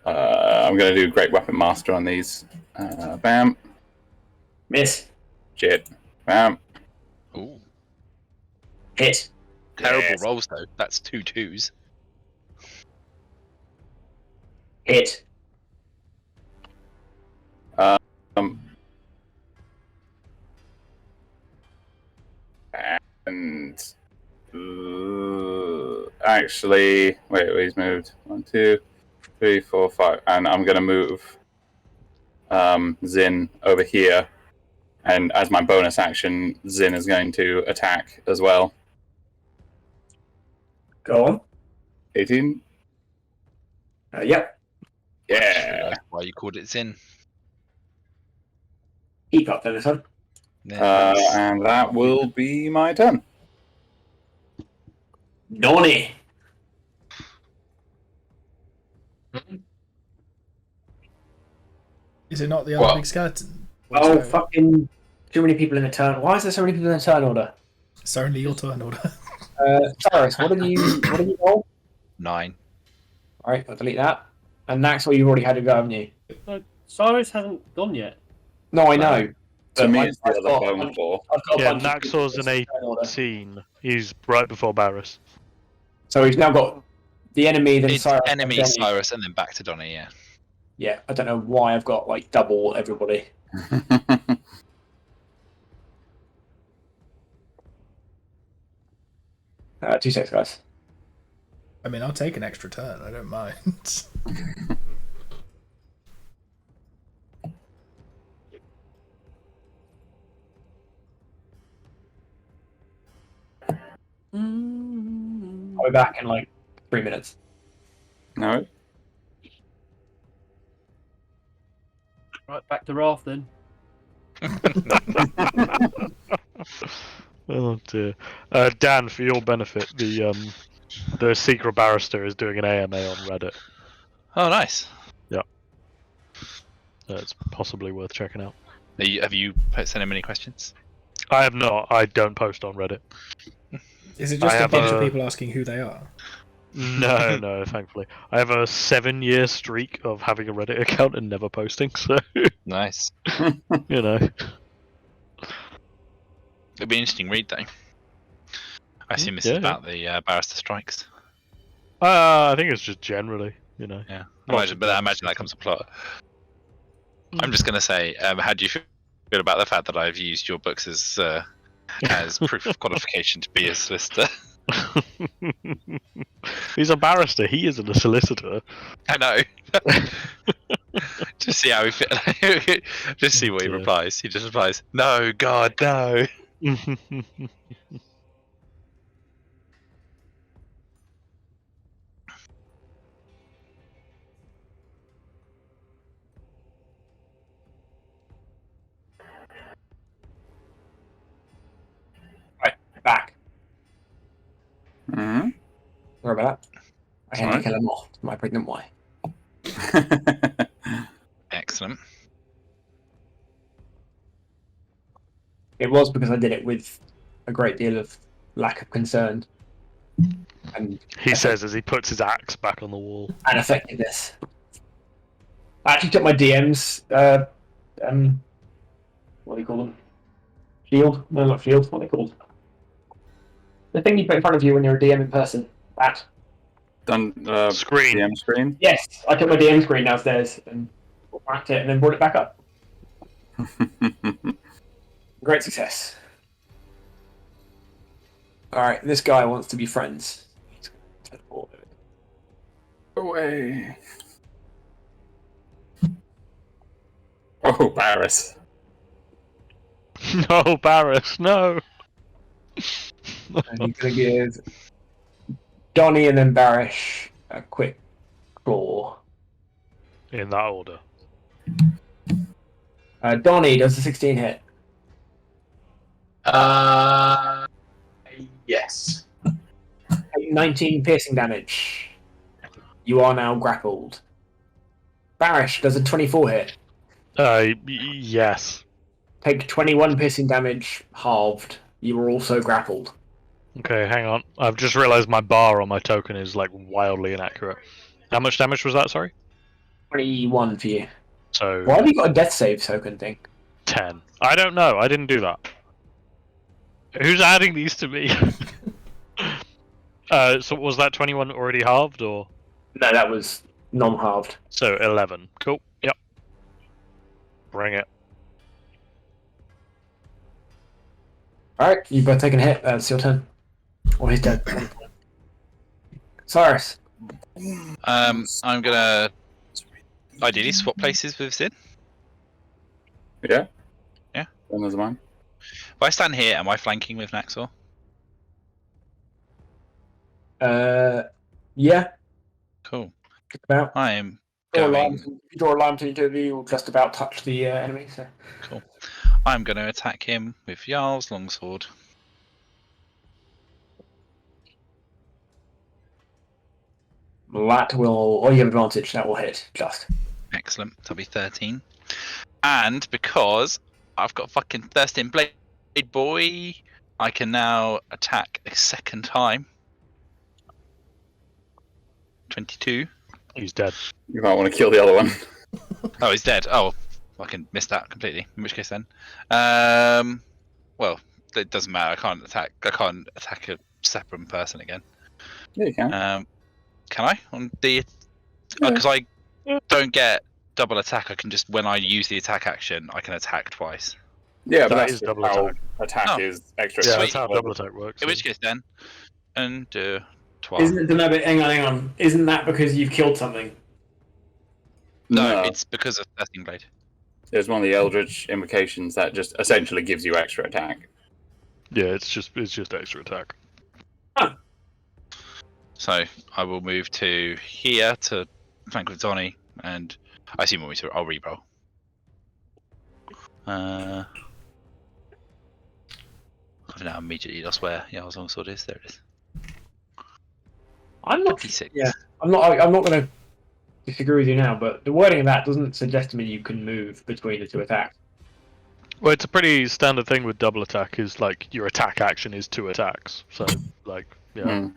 I'm going to do Great Weapon Master on these. Bam. Miss. Shit. Bam. Ooh. Hit. Terrible Yes. rolls though. That's 2 2s. Hit. And actually, wait, he's moved. 1, 2, 3, 4, 5, and I'm gonna move Zin over here, and as my bonus action, Zin is going to attack as well. Go on. 18. Yep. Yeah. That's why you called it Zin. Keep up then, this one. Nice. And that will be my turn. Nonny. Is it not the other Well- big skeleton? Oh, So- fucking too many people in the turn. Why is there so many people in the turn order? It's only your turn order. Cyrus, what did you roll? 9. Alright, I'll delete that. And Naxwell, you've already had a go, haven't you? Cyrus hasn't gone yet. No, I know. To But me, I've it's the other got- bone claw. I've got a Yeah, bunch of people Naxor's in an this turn order. 18. He's right before Barris. So he's now got the enemy, then It's Cyrus. enemy then- Cyrus and then back to Donny, yeah. Yeah, I don't know why I've got like double everybody. 2 seconds, guys. I mean, I'll take an extra turn. I don't mind. I'll be back in like 3 minutes. No. Right, back to Wrath then. Oh dear. Dan, for your benefit, the secret barrister is doing an AMA on Reddit. Oh, nice. So it's possibly worth checking out. Have you sent him any questions? I have not. I don't post on Reddit. Is it just I a have bunch of a- people asking who they are? No, no, thankfully. I have a 7-year streak of having a Reddit account and never posting, so, Nice. you know. It'll be an interesting read, though. I assume this yeah, is about the barrister strikes. I think it's just generally, you know. Yeah. Lots I of imagine that comes a plot. I'm just going to say, how do you feel about the fact that I've used your books as proof of qualification to be a solicitor? He's a barrister. He isn't a solicitor. I know. Just see how he fit. Just see what he Yeah. replies. He just replies, "No, God, no." Back. Mhm. Sorry about that. I had to Alright. kill him off. My pregnant wife. Excellent. It was because I did it with a great deal of lack of concern and He says as he puts his axe back on the wall. effectiveness. I actually took my DM's what do you call them? Shield? No, not shield. What are they called? The thing you put in front of you when you're a DM in person. That. Done Screen. DM screen. Yes, I took my DM screen downstairs and whacked it and then brought it back up. Great success. Alright, this guy wants to be friends. He's gonna teleport over. Away. Oh, Barris. No, Barris, no. And he's gonna give Donnie and then Barish a quick claw. In that order. Donnie does the 16 hit. Yes. 19 piercing damage. You are now grappled. Barish does a 24 hit. Yes. Take 21 piercing damage, halved. You are also grappled. Okay, hang on. I've just realised my bar on my token is like wildly inaccurate. How much damage was that? Sorry. 21 for you. So Why have you got a death save token thing? 10. I don't know. I didn't do that. Who's adding these to me? So was that 21 already halved or? No, that was non-halved. So 11. Cool. Yep. Bring it. Alright, you both taken a hit. It's your turn. Or he's dead. Cyrus. I'm gonna ideally swap places with Sid. Yeah? Yeah. Then there's mine. If I stand here, am I flanking with Naxor? Yeah, Cool. just about. I am Draw a line, going. if you draw a line between two of you, you'll just about touch the enemy. So. I'm going to attack him with Jarl's longsword. That will, or you have advantage, that will hit, just. Excellent. That'll be 13. And because I've got fucking Thirsting Blade Boy, I can now attack a second time. 22. He's dead. You might want to kill the other one. Oh, he's dead. Oh, fucking missed that completely. In which case then, well, it doesn't matter. I can't attack a separate person again. Yeah, you can. Can I on the? Because I don't get double attack. I can just when I use the attack action, I can attack twice. Yeah, but that that's is just double how attack. Oh. is extra. Yeah, Sweet. that's how double attack works. In which case then, and 12. Isn't it, no, but hang on. Isn't that because you've killed something? No, No. it's because of Thirsting Blade. There's one of the Eldritch invocations that just essentially gives you extra attack. Yeah, it's just extra attack. So I will move to here to flank with Donnie, and I assume I'll re-roll. I've now immediately lost where Jarl's longsword is. There it is. I'm not. 56. Yeah, I'm not going to disagree with you now, but the wording of that doesn't suggest to me you can move between the two attacks. Well, it's a pretty standard thing with double attack. Is like your attack action is 2 attacks. So like yeah.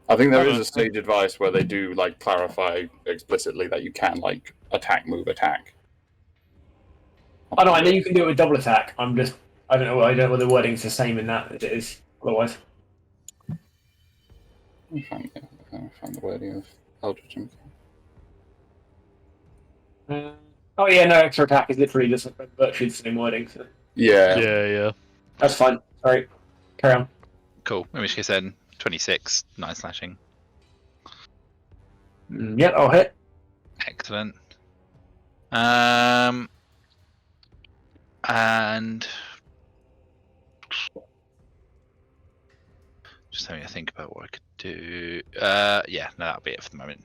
I think there Oh, is no. a stage advice where they do like clarify explicitly that you can like attack, move, attack. I know you can do it with double attack. I don't know whether the wording's the same in that as it is otherwise. I found the wording of Eldritch Imp. Oh yeah, no, extra attack is literally just virtually the same wording. So Yeah. Yeah. that's fine. Sorry, carry on. Cool. In which case then 26, 9 slashing. Yep, I'll hit. Excellent. And just having to think about what I could do. Yeah, no, that'll be it for the moment.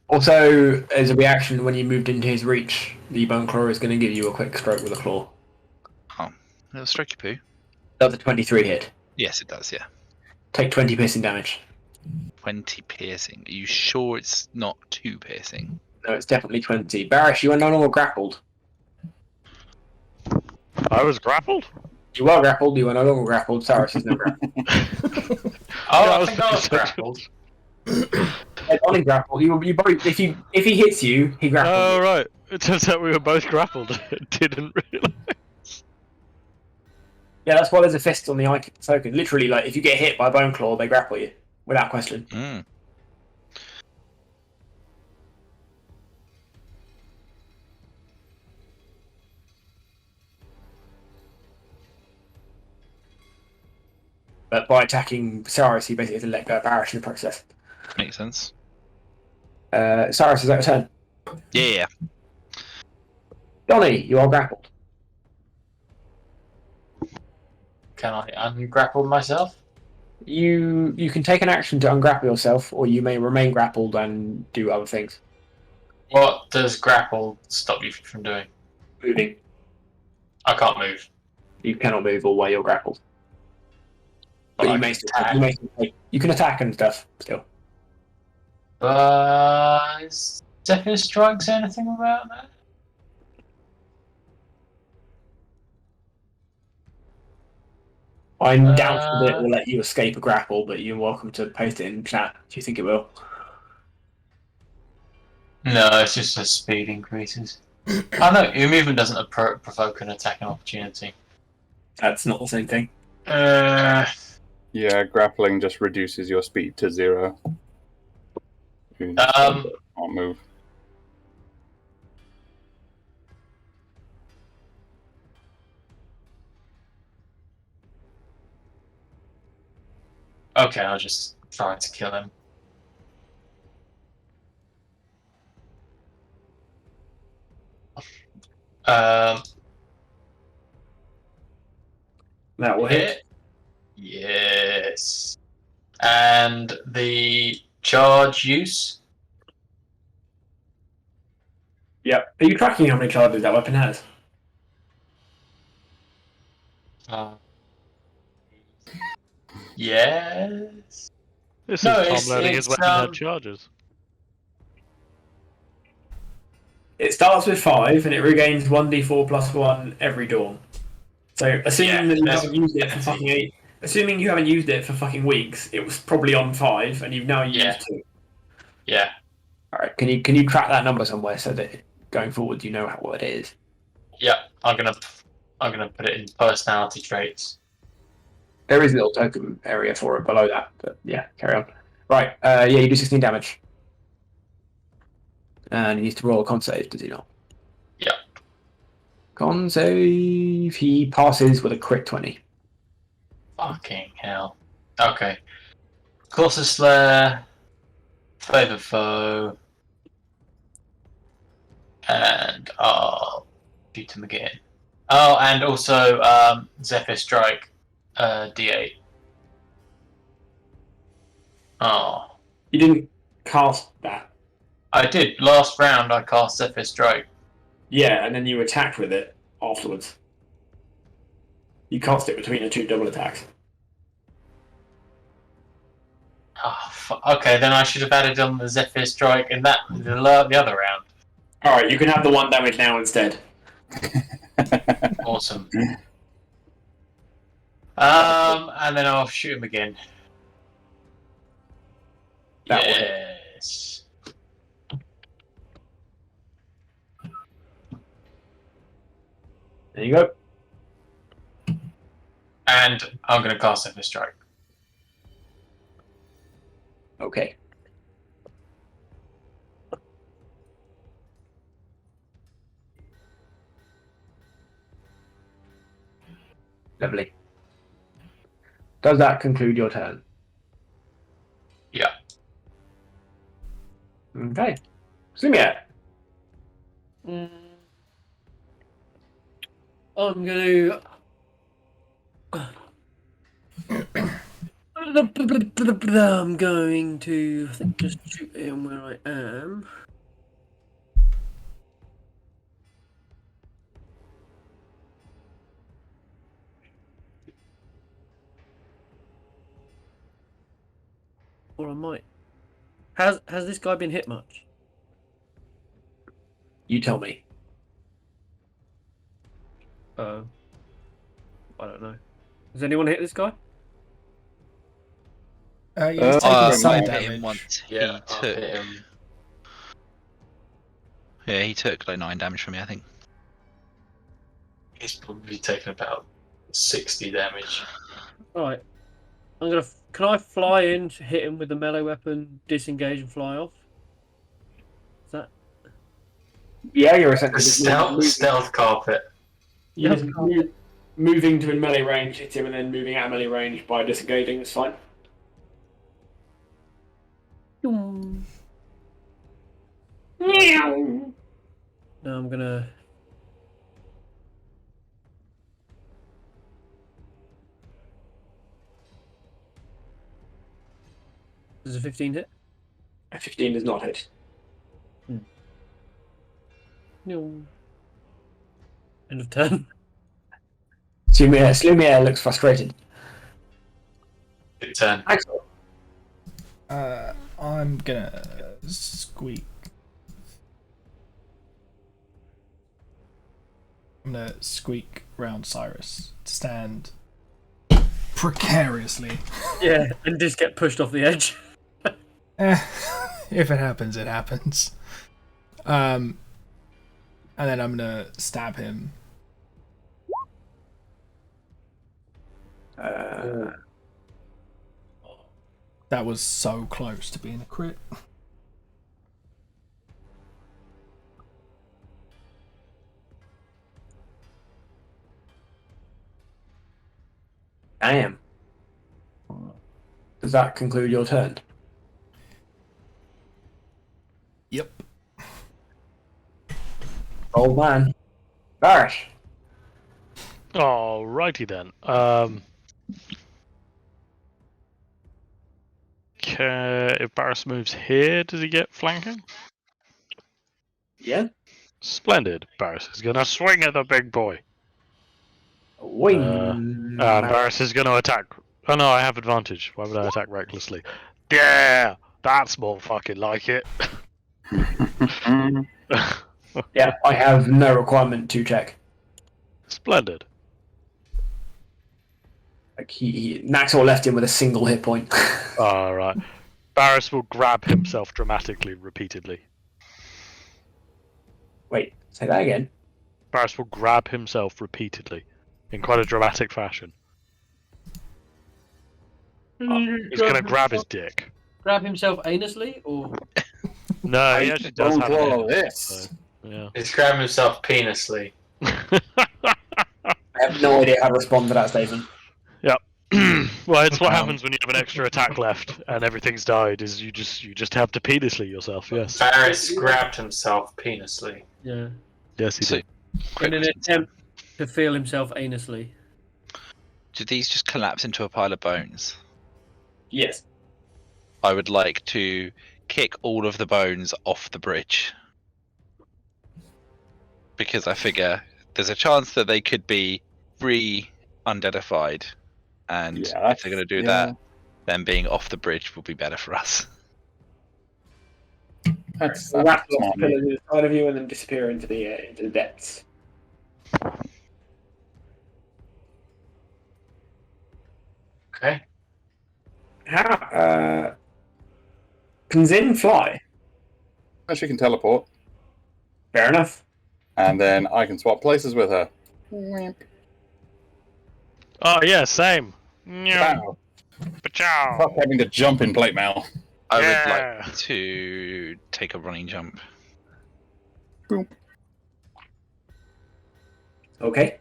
Also, as a reaction, when you moved into his reach, the Bone Claw is going to give you a quick stroke with a claw. Little strokey poo. Does a 23 hit. Yes, it does. Yeah, Take 20 piercing damage. 20 piercing. Are you sure it's not 2 piercing? No, it's definitely 20. Barish, you are no longer grappled. I was grappled. You are grappled, you are no longer grappled. Cyrus is no grappled. I think I was grappled. Only grappled. You probably, if he hits you, he grapples. Oh you. right. It turns out we were both grappled. Didn't realise. Yeah, that's why there's a fist on the icon token. Literally, like if you get hit by Bone Claw, they grapple you without question. Mm. But by attacking Cyrus, he basically has to let go of Barish in the process. Makes sense. Cyrus is out of turn. Yeah. Donnie, you are grappled. Can I ungrapple myself? You can take an action to ungrapple yourself, or you may remain grappled and do other things. What does grapple stop you from doing? Moving. I can't move. You cannot move all while you're grappled. But I you can may attack. you can attack and stuff still. Is Zephyr Strike say anything about that? I'm doubtful that it will let you escape a grapple, but you're welcome to post it in chat if you think it will. No, it's just as speed increases. Oh no, your movement doesn't provoke an attacking opportunity. That's not the same thing. Yeah, grappling just reduces your speed to 0. You can't move. Okay, I'll just try to kill him. That will hit. Yes. And the charge use? Yep. Are you tracking how many charges that weapon has? Yes. This No, is it's- Tom learning his it's, weapon had charges. It starts with 5 and it regains 1d4 plus 1 every dawn. So assuming that you that's haven't used it for fucking assuming you haven't used it for fucking weeks, it was probably on 5 and you've now used 2. Yeah. Alright, can you track that number somewhere so that going forward you know what it is? Yeah. I'm gonna put it in personality traits. There is a little token area for it below that, but yeah, carry on. Right, yeah, you do 16 damage. And he needs to roll a con save, does he not? Yeah. Con save, he passes with a crit 20. Fucking hell. Okay. Colossus Slayer, Favored Foe, and I'll shoot him again. Oh, and also Zephyr Strike, D8. Oh. You didn't cast that. I did. Last round I cast Zephyr Strike. Yeah, and then you attacked with it afterwards. You cast it between the 2 double attacks. Oh, okay, then I should have added on the Zephyr Strike in the other round. Alright, you can have the 1 damage now instead. Awesome. And then I'll shoot him again. That will hit. Yes. There you go. And I'm going to cast Second Strike. Okay. Lovely. Does that conclude your turn? Yeah. Okay. Sumia. I'm gonna. I'm going to, I think, just shoot him where I am. Or I might. Has this guy been hit much? You tell me. I don't know. Has anyone hit this guy? He's Uh, taking I some hit him damage. once. Yeah, He I'll took. hit him. Yeah, he took like 9 damage from me, I think. He's probably taken about 60 damage. Alright. I'm gonna. Can I fly in, hit him with the melee weapon, disengage, and fly off? Is that? Yeah, you're essentially Stealth carpet. you're just moving to melee range, hit him, and then moving out of melee range by disengaging. It's fine. No, I'm gonna. Does a 15 hit? A 15 does not hit. No. End of turn. Slumia looks frustrated. Good turn. Excellent. I'm gonna squeak. I'm gonna squeak round Cyrus to stand precariously. Yeah, and just get pushed off the edge. If it happens, it happens. And then I'm gonna stab him. That was so close to being a crit. Damn. Does that conclude your turn? Yep. Old man. Barish. Alrighty then. If Barris moves here, does he get flanking? Yeah. Splendid. Barris is gonna swing at the big boy. Wing. And Barris is gonna attack. Oh no, I have advantage. Why would I attack recklessly? Yeah, that's more fucking like it. Yeah, I have no requirement to check. Splendid. Like Naxor left him with a single hit point. Alright. Barris will grab himself dramatically, repeatedly. Wait, say that again. Barris will grab himself repeatedly, in quite a dramatic fashion. He's gonna grab his dick. Grab himself anussly, or No, he actually does have all an this. so, yeah. He's grabbing himself penisly. I have no idea how to respond to that statement. Well, it's what happens when you have an extra attack left and everything's died. Is you just have to penisly yourself. Yes. Varys grabbed himself penisly. yeah, Yes, he So, did. quick in an question. attempt to feel himself anussly. Do these just collapse into a pile of bones? Yes. I would like to kick all of the bones off the bridge. Because I figure there's a chance that they could be re-undeadified. And Yeah, if they're going to do that, then being off the bridge will be better for us. That's Rattle off smart the move. pillars inside of you and then disappear into the depths. Okay. How? Can Zin fly? She can teleport, Fair enough. and then I can swap places with her. Oh yeah, same. Wow. Pachow. Fuck having to jump in plate mail. I would Yeah. like to take a running jump. Okay.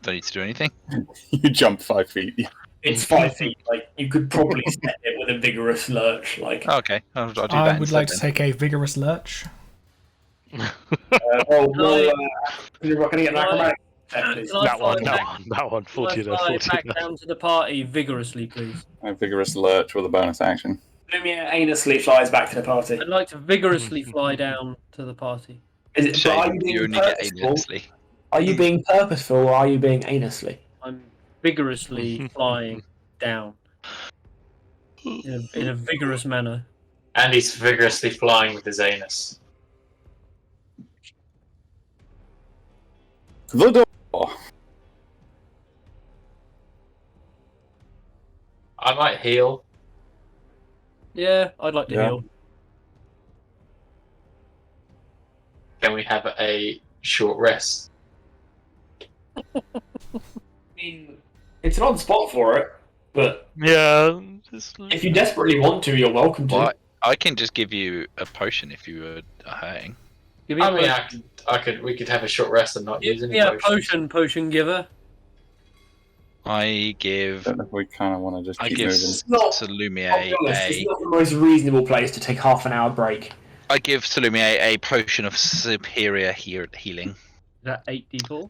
Don't need to do anything. You jump 5 feet. It's 5 feet. Like you could probably set it with a vigorous lurch. Like, Okay, I'll do that. I would instead like to then. take a vigorous lurch. you're not going to get an acrobatic check, please. Can I That fly one, back- that one. can I 49, fly 49. back down to the party vigorously, please? A vigorous lurch with a bonus action. Lumia aimlessly flies back to the party. I'd like to vigorously fly down to the party. Is it? But are Shame you you being only get purposeful? aimlessly. Are you being purposeful or are you being aimlessly? I'm vigorously flying down in a vigorous manner. And he's vigorously flying with his anus. The door. I might heal. Yeah, I'd like to Yeah. heal. Can we have a short rest? I mean, it's an odd spot for it, but Yeah. Just... if you desperately want to, you're welcome to. Well, I can just give you a potion if you were hurting. Give me, I a mean, potion. we could have a short rest and not use Give any me a potions. potion giver. I give I don't know if we kind of want to just I keep give moving. not- I'll Salumier be honest, a it's not the most reasonable place to take half an hour break. I give Salumier a potion of superior healing. Is that 8d4?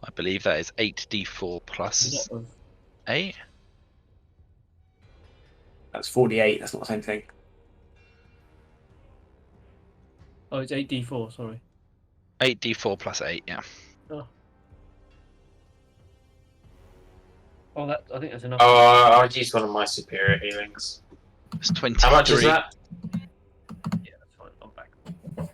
I believe that is 8d4 plus 8. That's 48. That's not the same thing. Oh, it's 8d4, sorry. 8d4 plus 8, yeah. Oh, that I think that's enough. Oh, I'd use one of my superior healings. It's 23 How much is that? Yeah, that's fine. I'm back.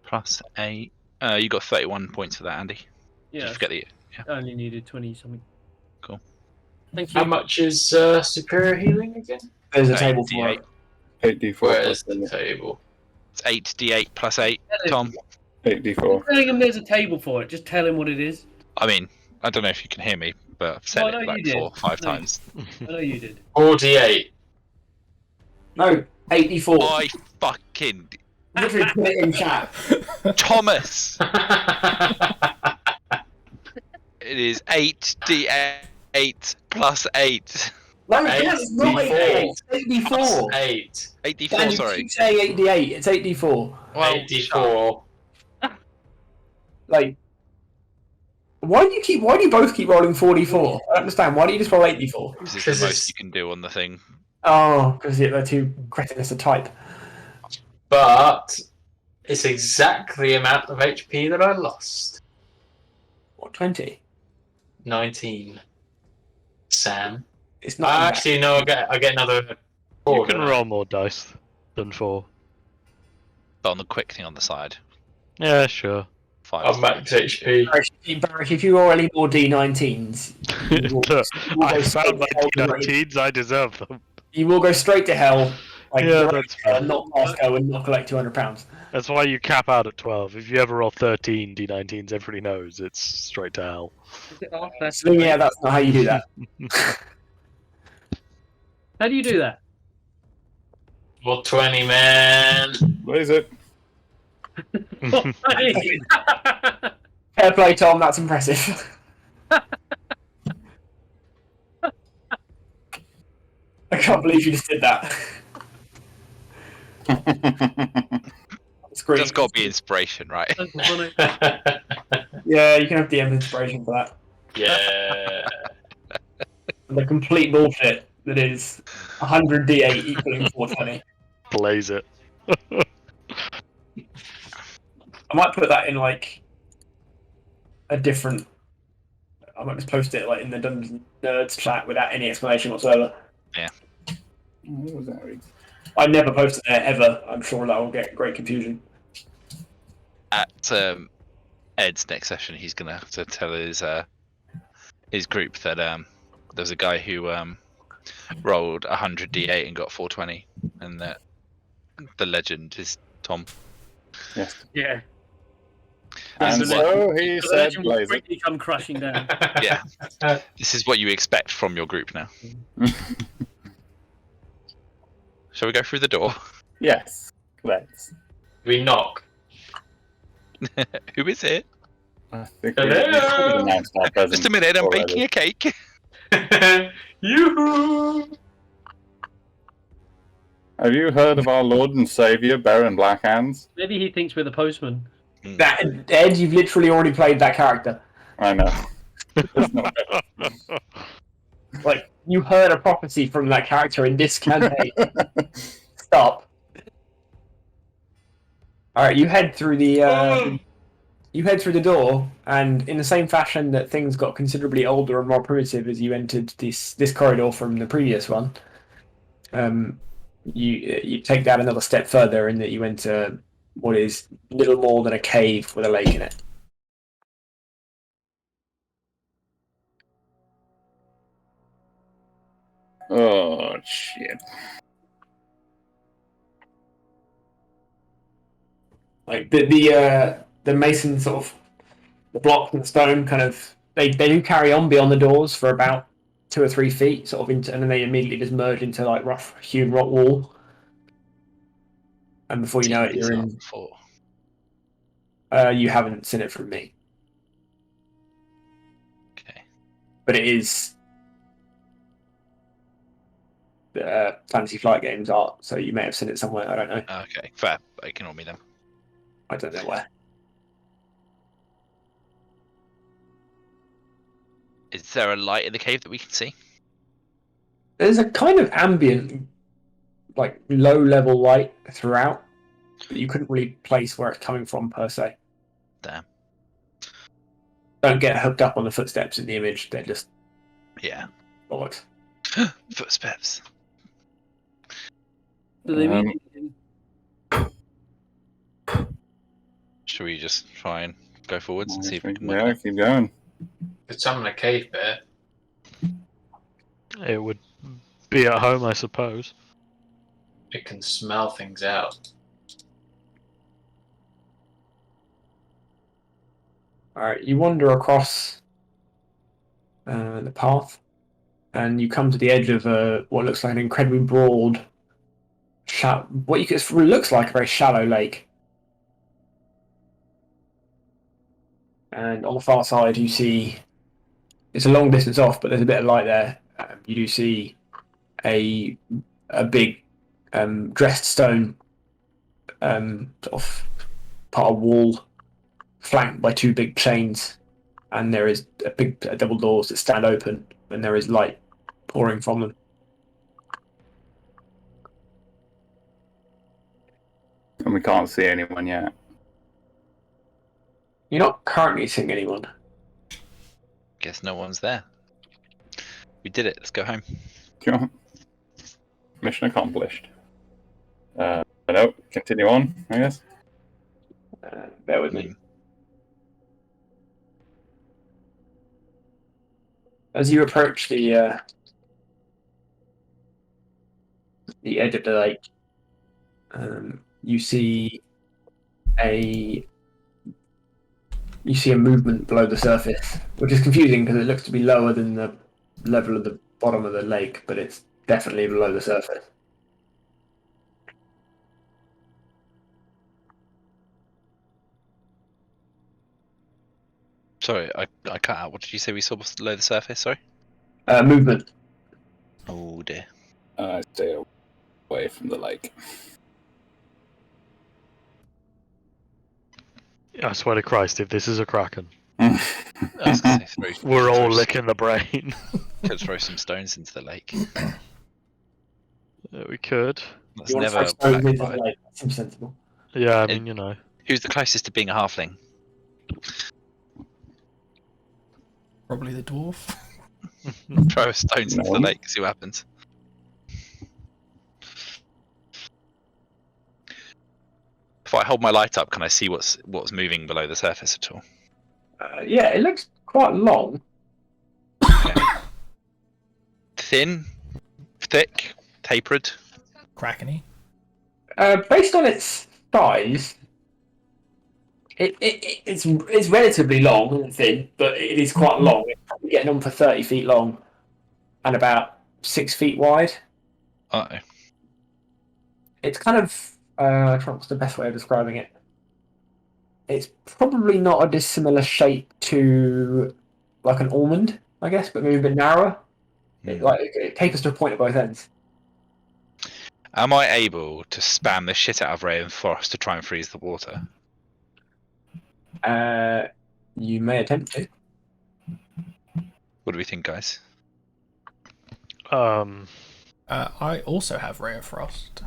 plus 8. You got 31 points for that, Andy. Did Yeah, you forget the... I only needed 20 something. Cool. Thank you. How much is superior healing again? There's a 8d8. table for it. 8d4 Where's plus the table? It's 8d8 plus 8, Tom. 8d4. Telling him there's a table for it. Just tell him what it is. I mean, I don't know if you can hear me, but I've said Oh, it no, you like did. 4 or 5 No, you- times. I know you did. 48. No, 84. I fucking... Literally put it in chat. Thomas! It is 8d8 plus 8. No, it's not 88. It's 84. 8. 8d4, Dan, you sorry. keep saying 88. It's 84. Well, 84. Like, why do you both keep rolling 44? I don't understand. Why do you just roll 84? this is Because the it's- most you can do on the thing. Oh, because they're too cretinous to type. But it's exactly the amount of HP that I lost. What, 20? 19. Sam. It's not. Actually, no, I get another. You 4, can don't I? roll more dice than 4. But on the quick thing on the side. Yeah, sure. 5. I'm back to HP. Barrick, if you roll any more D19s, you will, Look, you will I go straight found my to hell with rage. T19s, I deserve them. You will go straight to hell. Like, Yeah, direct that's hell, fair. not pass go and not collect £200. That's why you cap out at 12. If you ever roll 13 D19s, everybody knows it's straight to hell. So, yeah, that's not how you do that. How do you do that? Well, 20, man. What is it? Fair play, Tom. That's impressive. I can't believe you just did that. That's great. That's got to be inspiration, right? That's funny. Yeah, you can have DM inspiration for that. Yeah. The complete bullshit that is 100 D8 equaling 420. Blaze it. I might put that in like a different. I might just post it like in the Dungeons Nerds chat without any explanation whatsoever. What was that read? I never posted there ever. I'm sure that will get great confusion. At Ed's next session, he's gonna have to tell his group that there's a guy who rolled 100 d8 and got 420, and that the legend is Tom. Yes. Yeah. And The so legend- he the said, legend will Blazer. quickly come crashing down. Yeah. This is what you expect from your group now. Shall we go through the door? Yes. Let's. We knock. Who is it? I think Hello? we probably announced our presence. Just a minute, I'm already. baking a cake. Yoo-hoo! Have you heard of our Lord and Savior, Baron Blackhands? Maybe he thinks we're the postman. That Ed, you've literally already played that character. I know. It's not better. Like, you heard a prophecy from that character in this campaign. Stop. Alright, you head through the door, and in the same fashion that things got considerably older and more primitive as you entered this corridor from the previous one, you take that another step further in that you enter what is little more than a cave with a lake in it. Oh, shit. Like the mason sort of the blocks and the stone kind of they do carry on beyond the doors for about 2 or 3 feet, sort of into, and then they immediately just merge into like rough hewn rock wall. And before you know it, you're in. Before. You haven't seen it from me, Okay. but it is. Fantasy Flight Games art, so you may have seen it somewhere. I don't know. Okay, fair. Ignore me then. I don't know where. Is there a light in the cave that we can see? There's a kind of ambient, like low-level light throughout, but you couldn't really place where it's coming from per se. Damn. Don't get hooked up on the footsteps in the image. They're just Yeah. bollocks. Footsteps. Do they mean Should we just try and go forwards and see if we can work Yeah, it keep going. If I'm in a cave bit, It would be at home, I suppose. it can smell things out. Alright, you wander across the path, and you come to the edge of what looks like an incredibly broad, looks like a very shallow lake. And on the far side, you see it's a long distance off, but there's a bit of light there. You do see a big dressed stone sort of part of wall, flanked by 2 big chains, and there is a double doors that stand open, and there is light pouring from them. And we can't see anyone yet. You're not currently seeing anyone. Guess no one's there. We did it. Let's go home. Sure. Mission accomplished. No, continue on, I guess. Bear with me. As you approach the edge of the lake, you see a movement below the surface, which is confusing because it looks to be lower than the level of the bottom of the lake, but it's definitely below the surface. Sorry, I cut out. What did you say we saw below the surface? Sorry. Movement. Oh dear. Stay away from the lake. I swear to Christ, if this is a kraken, I was gonna say, we're all licking the brain. Could throw some stones into the lake. We could. That's You want to never. throw stones into the backfired. lake? That seems sensible. Yeah, I mean, you know. Who's the closest to being a halfling? Probably the dwarf. Throw stones into the No. lake. See what happens. hold my light up, can I see what's moving below the surface at all? Yeah, it looks quite long. Thin, thick, tapered. Krakeny. Based on its size, it's relatively long and thin, but it is quite long. It's probably getting on for 30 feet long and about 6 feet wide. Uh-oh. It's kind of what's the best way of describing it? It's probably not a dissimilar shape to like an almond, I guess, but maybe a bit narrower. It tapers to a point at both ends. Am I able to spam the shit out of Ray and Frost to try and freeze the water? You may attempt to. What do we think, guys? I also have Ray of Frost.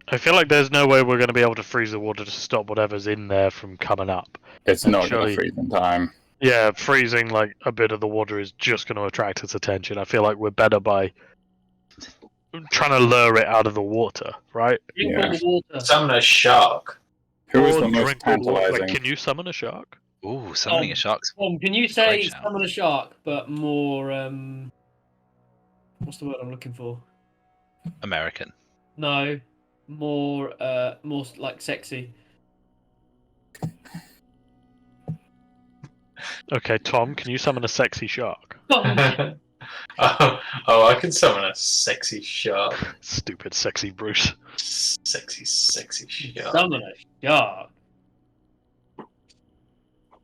I feel like there's no way we're going to be able to freeze the water to stop whatever's in there from coming up. It's not going Actually- to freeze in time. Yeah, freezing like a bit of the water is just going to attract its attention. I feel like we're better by trying to lure it out of the water, right? Drink Yeah. all the water. Summon a shark. Who is Or the most drink all the water. tantalizing? Like, can you summon a shark? Ooh, summoning a shark's Tom, can you say Great shout. summon a shark, but more what's the word I'm looking for? American. No, more like sexy. Okay, Tom, can you summon a sexy shark? Oh, I can summon a sexy shark. Stupid sexy Bruce. Sexy shark. Summon a shark.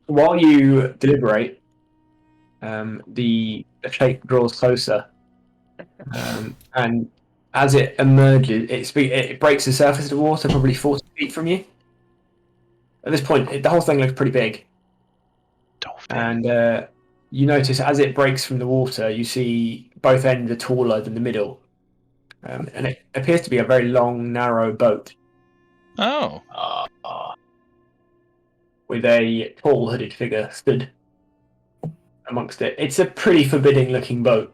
While you deliberate, the shape draws closer, and as it emerges, it breaks the surface of the water, probably 40 feet from you. At this point, the whole thing looks pretty big, Dolphin. and you notice as it breaks from the water, you see both ends are taller than the middle, and it appears to be a very long, narrow boat Oh. with a tall hooded figure stood amongst it. It's a pretty forbidding looking boat.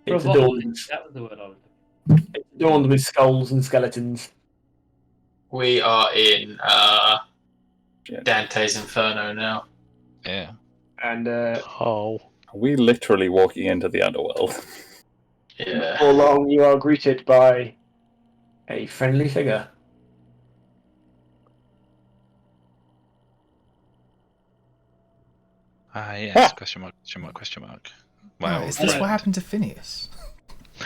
It's adorned, That was the word I was. it's adorned with skulls and skeletons. We are in Shit. Dante's Inferno now. Yeah. And Oh. Are we literally walking into the underworld? Yeah. before long, you are greeted by a friendly figure. Yes. Question mark, question mark, question mark. Well, Is this right. what happened to Phineas?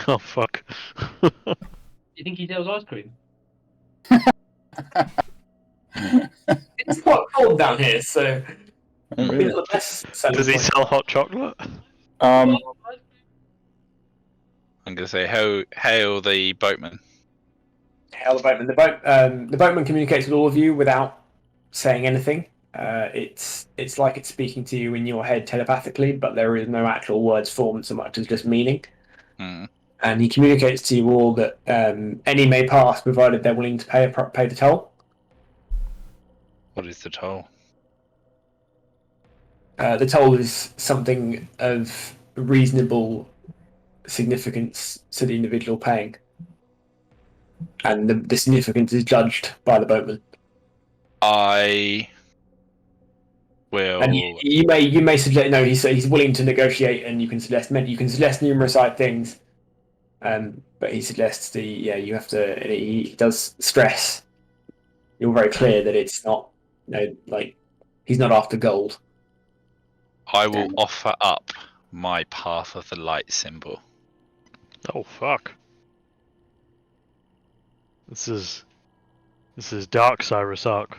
Oh, fuck. You think he sells ice cream? It's quite cold down here, so Oh, it's really? the best selling Does he point. sell hot chocolate? Um, I'm going to say, hail the boatman. Hail the boatman. The boatman communicates with all of you without saying anything. It's like it's speaking to you in your head telepathically, but there is no actual words formed so much as just meaning. Hmm. And he communicates to you all that any may pass, provided they're willing to pay the toll. What is the toll? The toll is something of reasonable significance to the individual paying, and the significance is judged by the boatman. I will. And you may suggest no. He's willing to negotiate, and you can suggest numerous things. But he suggests you have to. He does stress. You're very clear that it's not like he's not after gold. I will offer up my path of the light symbol. Oh, fuck. This is Dark Cyrus Arc.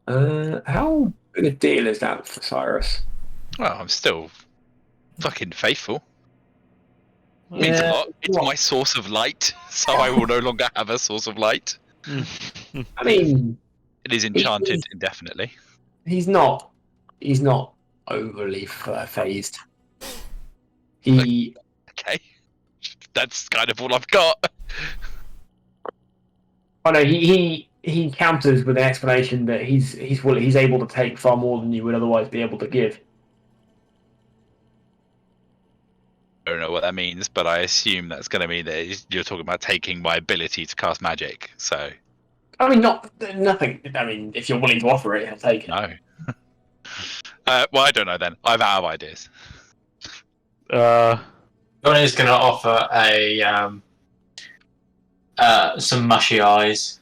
How big a deal is that for Cyrus? Well, I'm still fucking faithful. It means a lot. It's my source of light, so I will no longer have a source of light. I mean, It is enchanted indefinitely. he's not overly phased. He Okay. That's kind of all I've got. he counters with an explanation that he's able to take far more than you would otherwise be able to give. I don't know what that means, but I assume that's going to mean that you're talking about taking my ability to cast magic. So I mean, nothing. I mean, if you're willing to offer it, I'll take it. No. Well, I don't know then. I'm out of ideas. Johnny's going to offer some mushy eyes.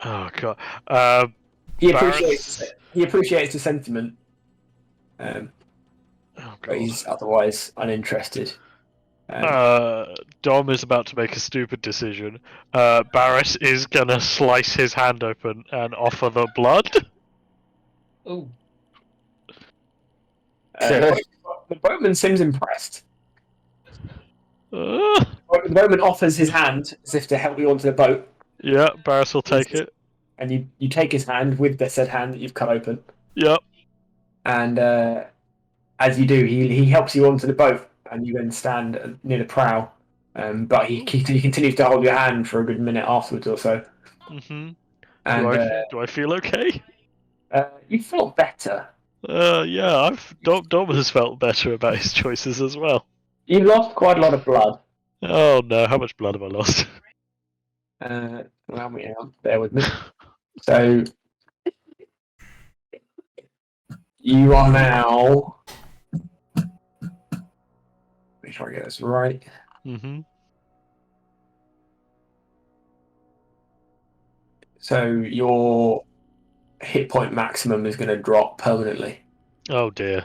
Oh god. He Barris- appreciates the sentiment, Oh but god. he's otherwise uninterested. Dom is about to make a stupid decision. Barris is gonna slice his hand open and offer the blood. Oh, The boatman seems impressed. Uh, The boatman offers his hand as if to help you onto the boat, yeah, Barris will take it. and you take his hand with the said hand that you've cut open. Yep. And as you do, he helps you onto the boat, and you then stand near the prow. But he continues to hold your hand for a good minute afterwards or so. Mhm. And Do I feel okay? you feel better. Yeah. Dom has felt better about his choices as well. You lost quite a lot of blood. Oh no! How much blood have I lost? Allow me out. Bear with me. So you are now. Make sure I get this right. Mhm. So your hit point maximum is going to drop permanently Oh dear.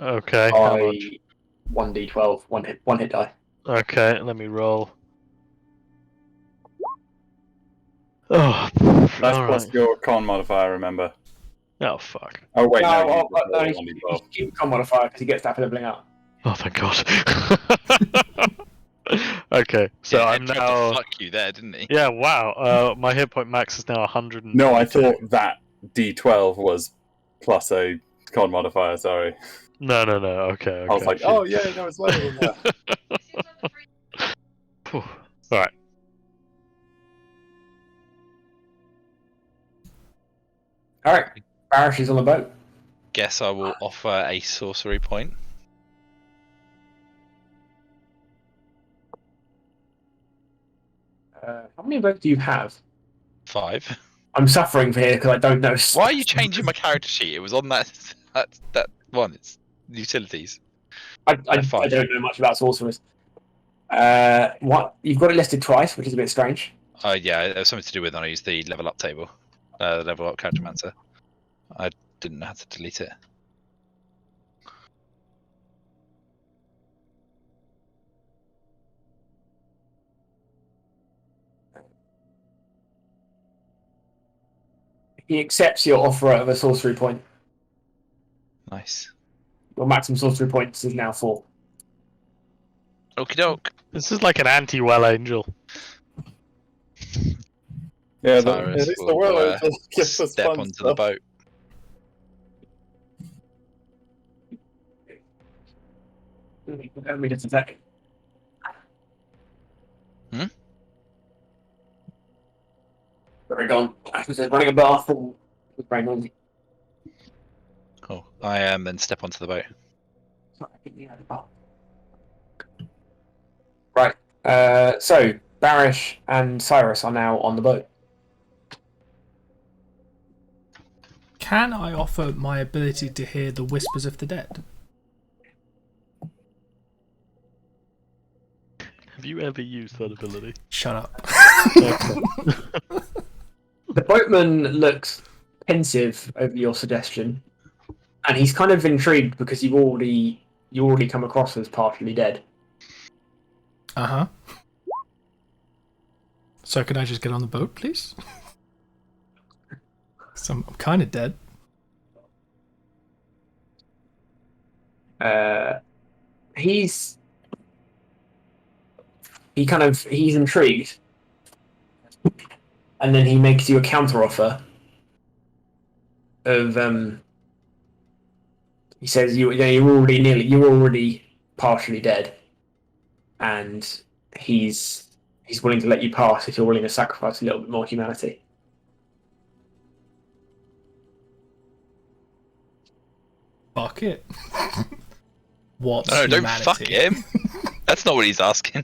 Okay. How by much? 1d12, one hit die. Okay. Let me roll. Oh. That's all plus right. your con modifier, remember? Oh fuck. Oh, wait, no. No, you just roll you 1d12. keep the con modifier because he gets that for leveling up. Oh thank God. Okay. So yeah, I'm Ed tried now. to fuck you there, didn't he? Yeah. Wow. My hit point max is now 100. No, I thought that d12 was plus a con modifier, sorry. No. Okay. I was like, oh, yeah, no, it's lower than that. All right. All right, Barish is on the boat. Guess I will offer a sorcery point. How many boats do you have? 5. I'm suffering for here because I don't know. Why are you changing my character sheet? It was on that one. It's utilities. I F5. don't know much about sorcerers. What you've got it listed twice, which is a bit strange. Yeah, it was something to do with when I used the level up table. Level up charactermancer. I didn't know how to delete it. He accepts your offer of a sorcery point. Nice. Your maximum sorcery points is now 4. Okie doke. This is like an anti-well angel. Yeah, Cyrus at least the will, world gives us Step fun onto the stuff. boat. Let me just attack. Hmm? Very gone. I was running a bath and was very noisy. Cool. I then step onto the boat. Right. So Barish and Cyrus are now on the boat. Can I offer my ability to hear the whispers of the dead? Have you ever used that ability? Shut up. The boatman looks pensive over your suggestion, and he's kind of intrigued because you already come across as partially dead. Uh-huh. So can I just get on the boat, please? So I'm kind of dead. He's intrigued, and then he makes you a counteroffer of he says you're already partially dead, and he's willing to let you pass if you're willing to sacrifice a little bit more humanity. Fuck it. What's No, don't humanity? fuck him. That's not what he's asking.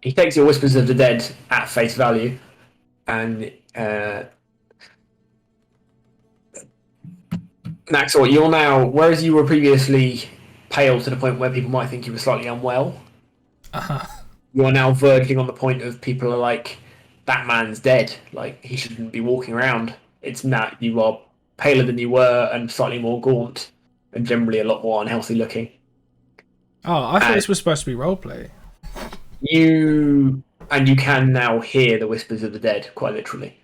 He takes your Whispers of the Dead at face value, and Naxor, you're now, whereas you were previously pale to the point where people might think you were slightly unwell, you are now verging on the point of people are like, that man's dead. Like, he shouldn't be walking around. It's not, you are paler than you were and slightly more gaunt and generally a lot more unhealthy looking. Oh, I thought this was supposed to be roleplay. You can now hear the Whispers of the Dead, quite literally.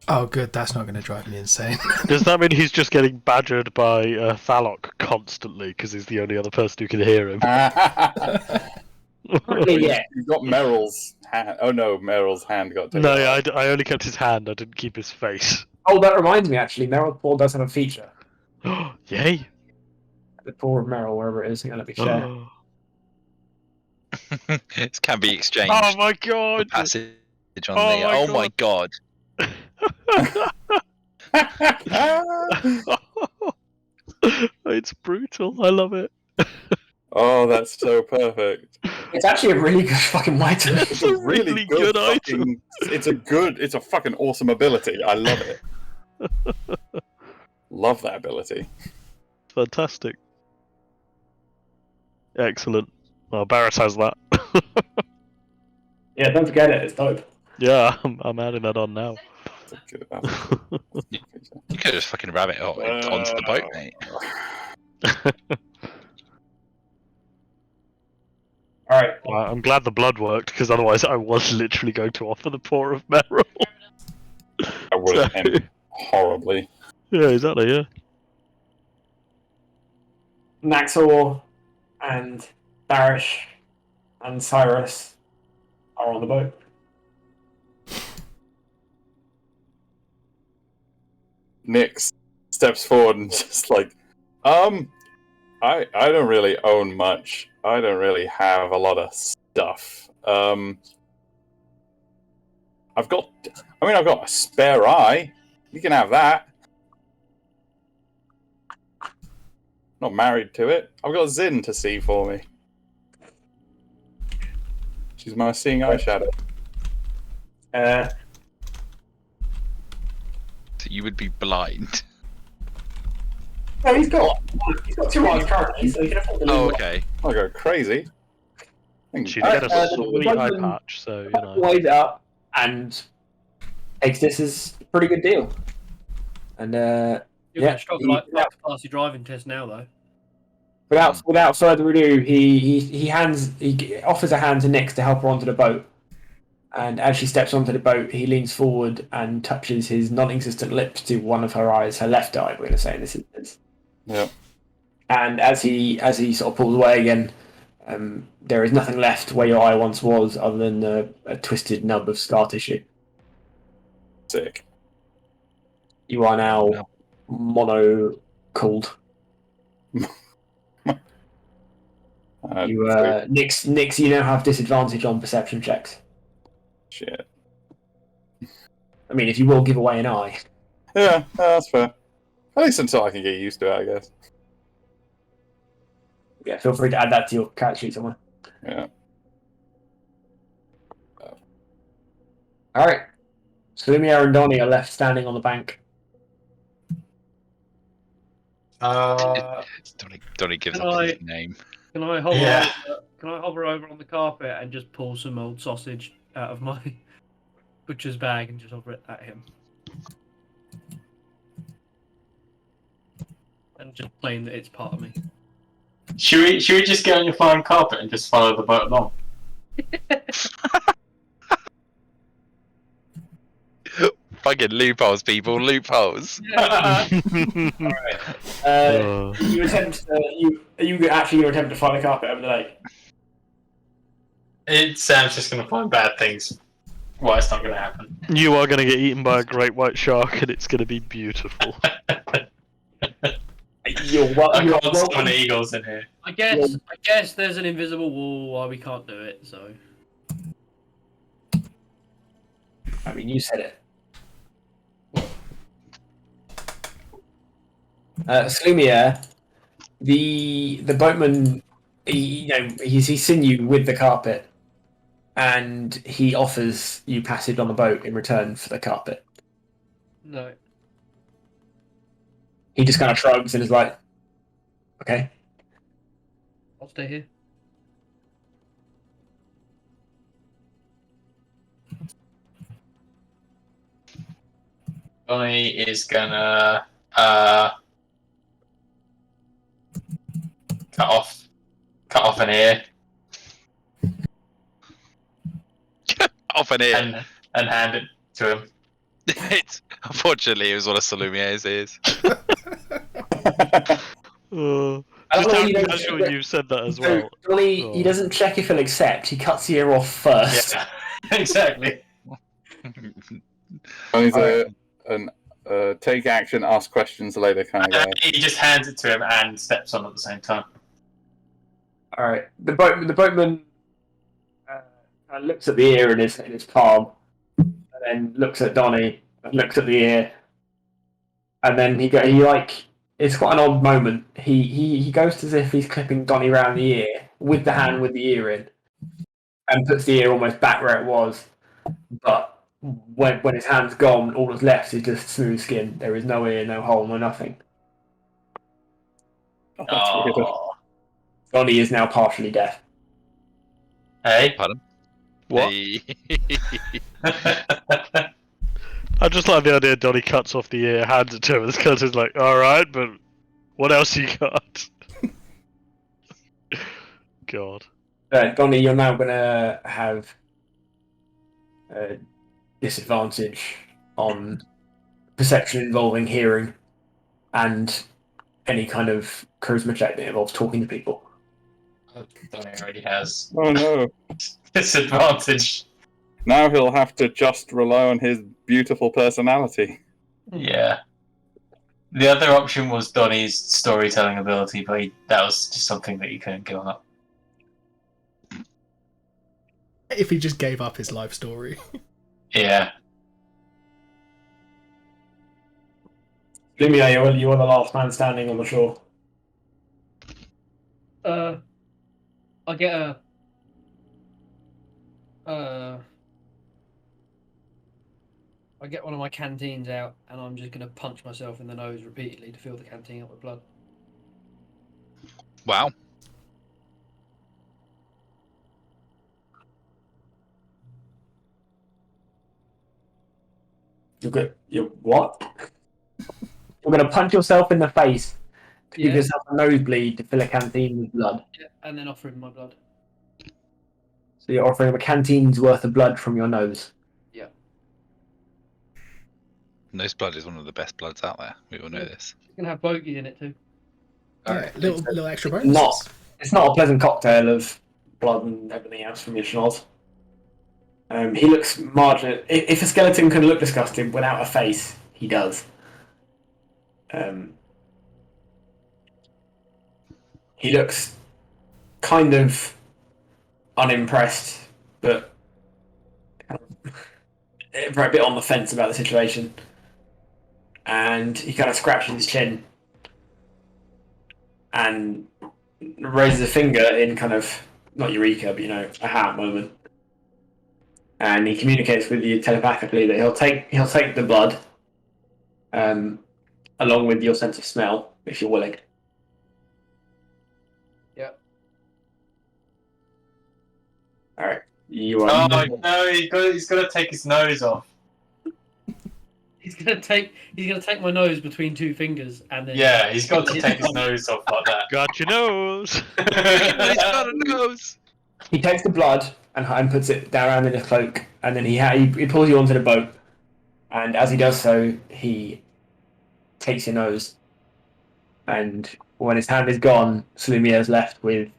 Oh, good. That's not going to drive me insane. Does that mean he's just getting badgered by Thalok constantly because he's the only other person who can hear him? Yeah. You got Meryl's hand. Oh no, Meryl's hand got taken. No, off. I only kept his hand. I didn't keep his face. Oh, that reminds me, actually, Meryl Paul does have a feature. Yay! The Paw of Meryl, wherever it is, let me share. It can be exchanged. Oh my god! Passage on Oh the. my Oh my god! It's brutal. I love it. Oh, that's so perfect. It's actually a really good fucking item. It's a really good item. It's a fucking awesome ability. I love it. Love that ability. Fantastic. Excellent. Well, Barris has that. Yeah, don't forget it. It's dope. Yeah, I'm adding that on now. That's a good ability. You could just fucking rabbit it onto the boat, mate. All right. Well, I'm glad the blood worked because otherwise I was literally going to offer the Paw of Meryl. I would have ended horribly. Yeah, exactly. Yeah. Naxor and Barish and Cyrus are on the boat. Nyx steps forward and just like, I don't really own much. I don't really have a lot of stuff. I've got a spare eye. You can have that. Not married to it. I've got Zin to see for me. She's my seeing eye shadow. So you would be blind. No, he's got 2 eyes currently, so he can afford the new Oh, one. okay. I'll go crazy. She'd get a the sweet eye boatman patch, so you know. Weighs it up and takes this as a pretty good deal. And You're Yeah, going to struggle he- like to pass your driving test now, though. without further ado, he offers a hand to Nyx to help her onto the boat. And as she steps onto the boat, he leans forward and touches his non-existent lips to one of her eyes, her left eye. We're going to say in this instance. Yeah. And as he sort of pulls away again, there is nothing left where your eye once was, other than a twisted nub of scar tissue. Sick. You are now mono-cooled. Nyx, you now have disadvantage on perception checks. Shit. I mean, if you will give away an eye. Yeah, that's fair. At least until I can get used to it, I guess. Yeah, feel free to add that to your character sheet somewhere. Yeah. Alright. Slumia and Donnie are left standing on the bank. Donnie gives Can up his I- name. Can I hover? Yeah. Can I hover over on the carpet and just pull some old sausage out of my butcher's bag and just hover it at him? And just claim that it's part of me. Should we just get on your flying carpet and just follow the boat along? Fucking loopholes, people, loopholes. You attempt to fly the carpet over the lake. Sam's just gonna find bad things. Well, it's not gonna happen. You are going to get eaten by a great white shark, and it's going to be beautiful. You're I welcome. can't summon eagles in here. I guess there's an invisible wall why we can't do it. So I mean, you said it. Slumia, the boatman he's seen you with the carpet, and he offers you passage on the boat in return for the carpet. No. He just kind of shrugs and is like, "Okay." I'll stay here. Donnie is gonna cut off an ear Off an ear. and hand it to him. Unfortunately, it was one of Salumier's ears. I Just don't know, how you don't- casual you said that as So well. Donnie, he doesn't check if he'll accept. He cuts the ear off first. Yeah, exactly. He's an take action, ask questions later kind of guy. He just hands it to him and steps on at the same time. All right. The boatman looks at the ear in his palm, and then looks at Donnie and looks at the ear, and then he like it's quite an odd moment. He goes as if he's clipping Donnie around the ear with the hand with the ear in, and puts the ear almost back where it was. But when his hand's gone, all that's left is just smooth skin. There is no ear, no hole, no nothing. Oh. Donnie is now partially deaf. Hey. Pardon? What? Hey. I just like the idea Donnie cuts off the ear, hands it to him, and this guy's like, alright, but what else you got? God. Donnie, you're now going to have a disadvantage on perception involving hearing and any kind of charisma check that involves talking to people. Donnie already has Oh no. disadvantage. Now he'll have to just rely on his beautiful personality. Yeah. The other option was Donnie's storytelling ability, but that was just something that you couldn't give up. If he just gave up his life story. Yeah. Lumia, you are the last man standing on the shore. I get I get one of my canteens out, and I'm just gonna punch myself in the nose repeatedly to fill the canteen up with blood. Wow. You're what? You're going to punch yourself in the face to give Yeah. yourself a nosebleed to fill a canteen with blood. Yeah, and then offer him my blood. So you're offering him a canteen's worth of blood from your nose. Nose blood is one of the best bloods out there. We all know this. It's gonna have bogey in it too. Yeah, little extra bonuses. Not. It's not a pleasant cocktail of blood and everything else from your schnoz. He looks marginal. If a skeleton can look disgusting without a face, he does. He looks kind of unimpressed, but kind of a bit on the fence about the situation. And he kind of scratches his chin and raises a finger in kind of, not eureka, but a hat moment. And he communicates with you telepathically that he'll take the blood, along with your sense of smell, if you're willing. Yep. All right, you are. Oh no, he's got to take his nose off. He's gonna take my nose between two fingers, and then Yeah, he's got to take his nose off like that. Got your nose! He's got a nose. He takes the blood and puts it down in his cloak, and then he pulls you onto the boat. And as he does so, he takes your nose. And when his hand is gone, Salumia is left with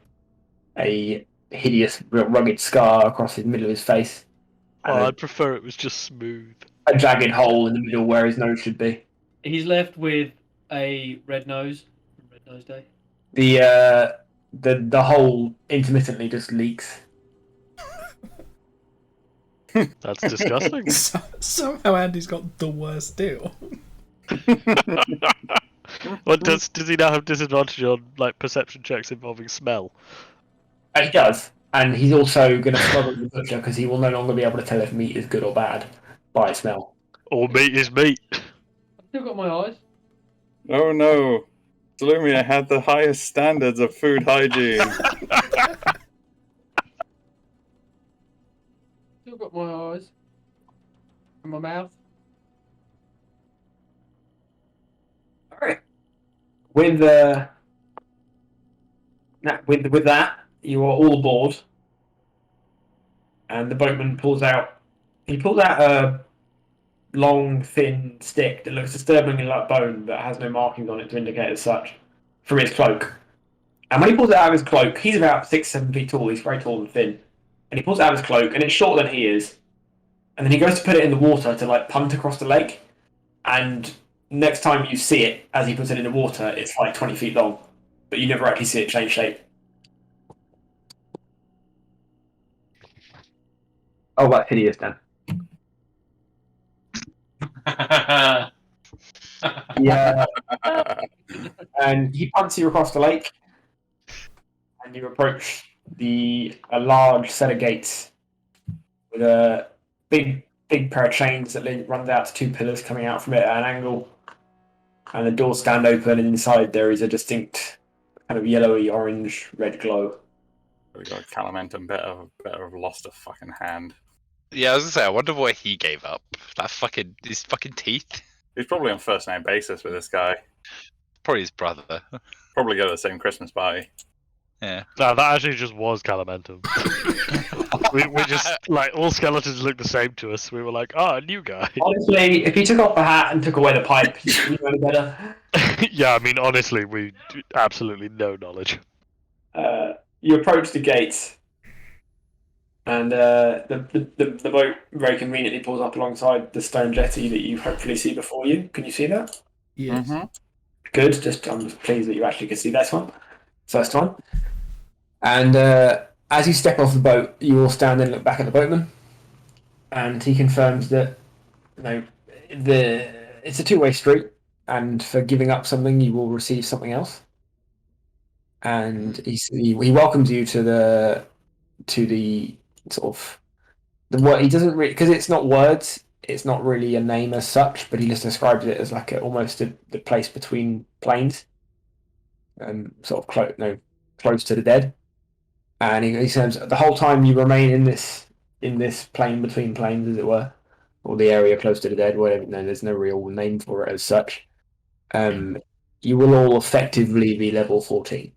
a hideous, rugged scar across the middle of his face. Oh, And I'd prefer it was just smooth. a jagged hole in the middle where his nose should be. he's left with a red nose from Red Nose Day. The hole intermittently just leaks. That's disgusting. Somehow Andy's got the worst deal. What does he now have disadvantage on like perception checks involving smell? And he does. And he's also going to struggle with the butcher because he will no longer be able to tell if meat is good or bad by smell. All meat is meat. I've still got my eyes. Oh no. Delumia had the highest standards of food hygiene. Still got my eyes. And my mouth. Alright. With that, you are all aboard. And the boatman pulls out a long, thin stick that looks disturbingly like bone but has no markings on it to indicate as such from his cloak. And when he pulls it out of his cloak, he's about 6-7 feet tall, he's very tall and thin. And he pulls it out of his cloak, and it's shorter than he is. And then he goes to put it in the water to like punt across the lake. And next time you see it, as he puts it in the water, it's like 20 feet long. But you never actually see it change shape. Oh, that's hideous, Dan. Yeah. And he punts you across the lake, and you approach a large set of gates with a big pair of chains that runs out to 2 pillars coming out from it at an angle. And the doors stand open, and inside there is a distinct kind of yellowy, orange, red glow. We got Calamentum better have lost a fucking hand. Yeah, I was gonna say, I wonder what he gave up. His fucking teeth. He's probably on first name basis with this guy. Probably his brother. Probably go to the same Christmas party. Yeah. No, that actually just was Calamentum. we just, like, all skeletons look the same to us. We were like, oh, a new guy. Honestly, if he took off the hat and took away the pipe, you know any better. Yeah, I mean, honestly, we absolutely no knowledge. You approach the gates, and the boat very conveniently pulls up alongside the stone jetty that you hopefully see before you. Can you see that? Yes. Mm-hmm. Good. I'm just pleased that you actually can see this one. First one. And as you step off the boat, you all stand and look back at the boatman, and he confirms that it's a two-way street, and for giving up something, you will receive something else. And he welcomes you to the sort of the word. He doesn't really, because it's not words. It's not really a name as such, but he just describes it as like almost the place between planes, sort of close to the dead. And he says the whole time you remain in this plane between planes, as it were, or the area close to the dead, whatever. No, there's no real name for it as such. You will all effectively be level 14.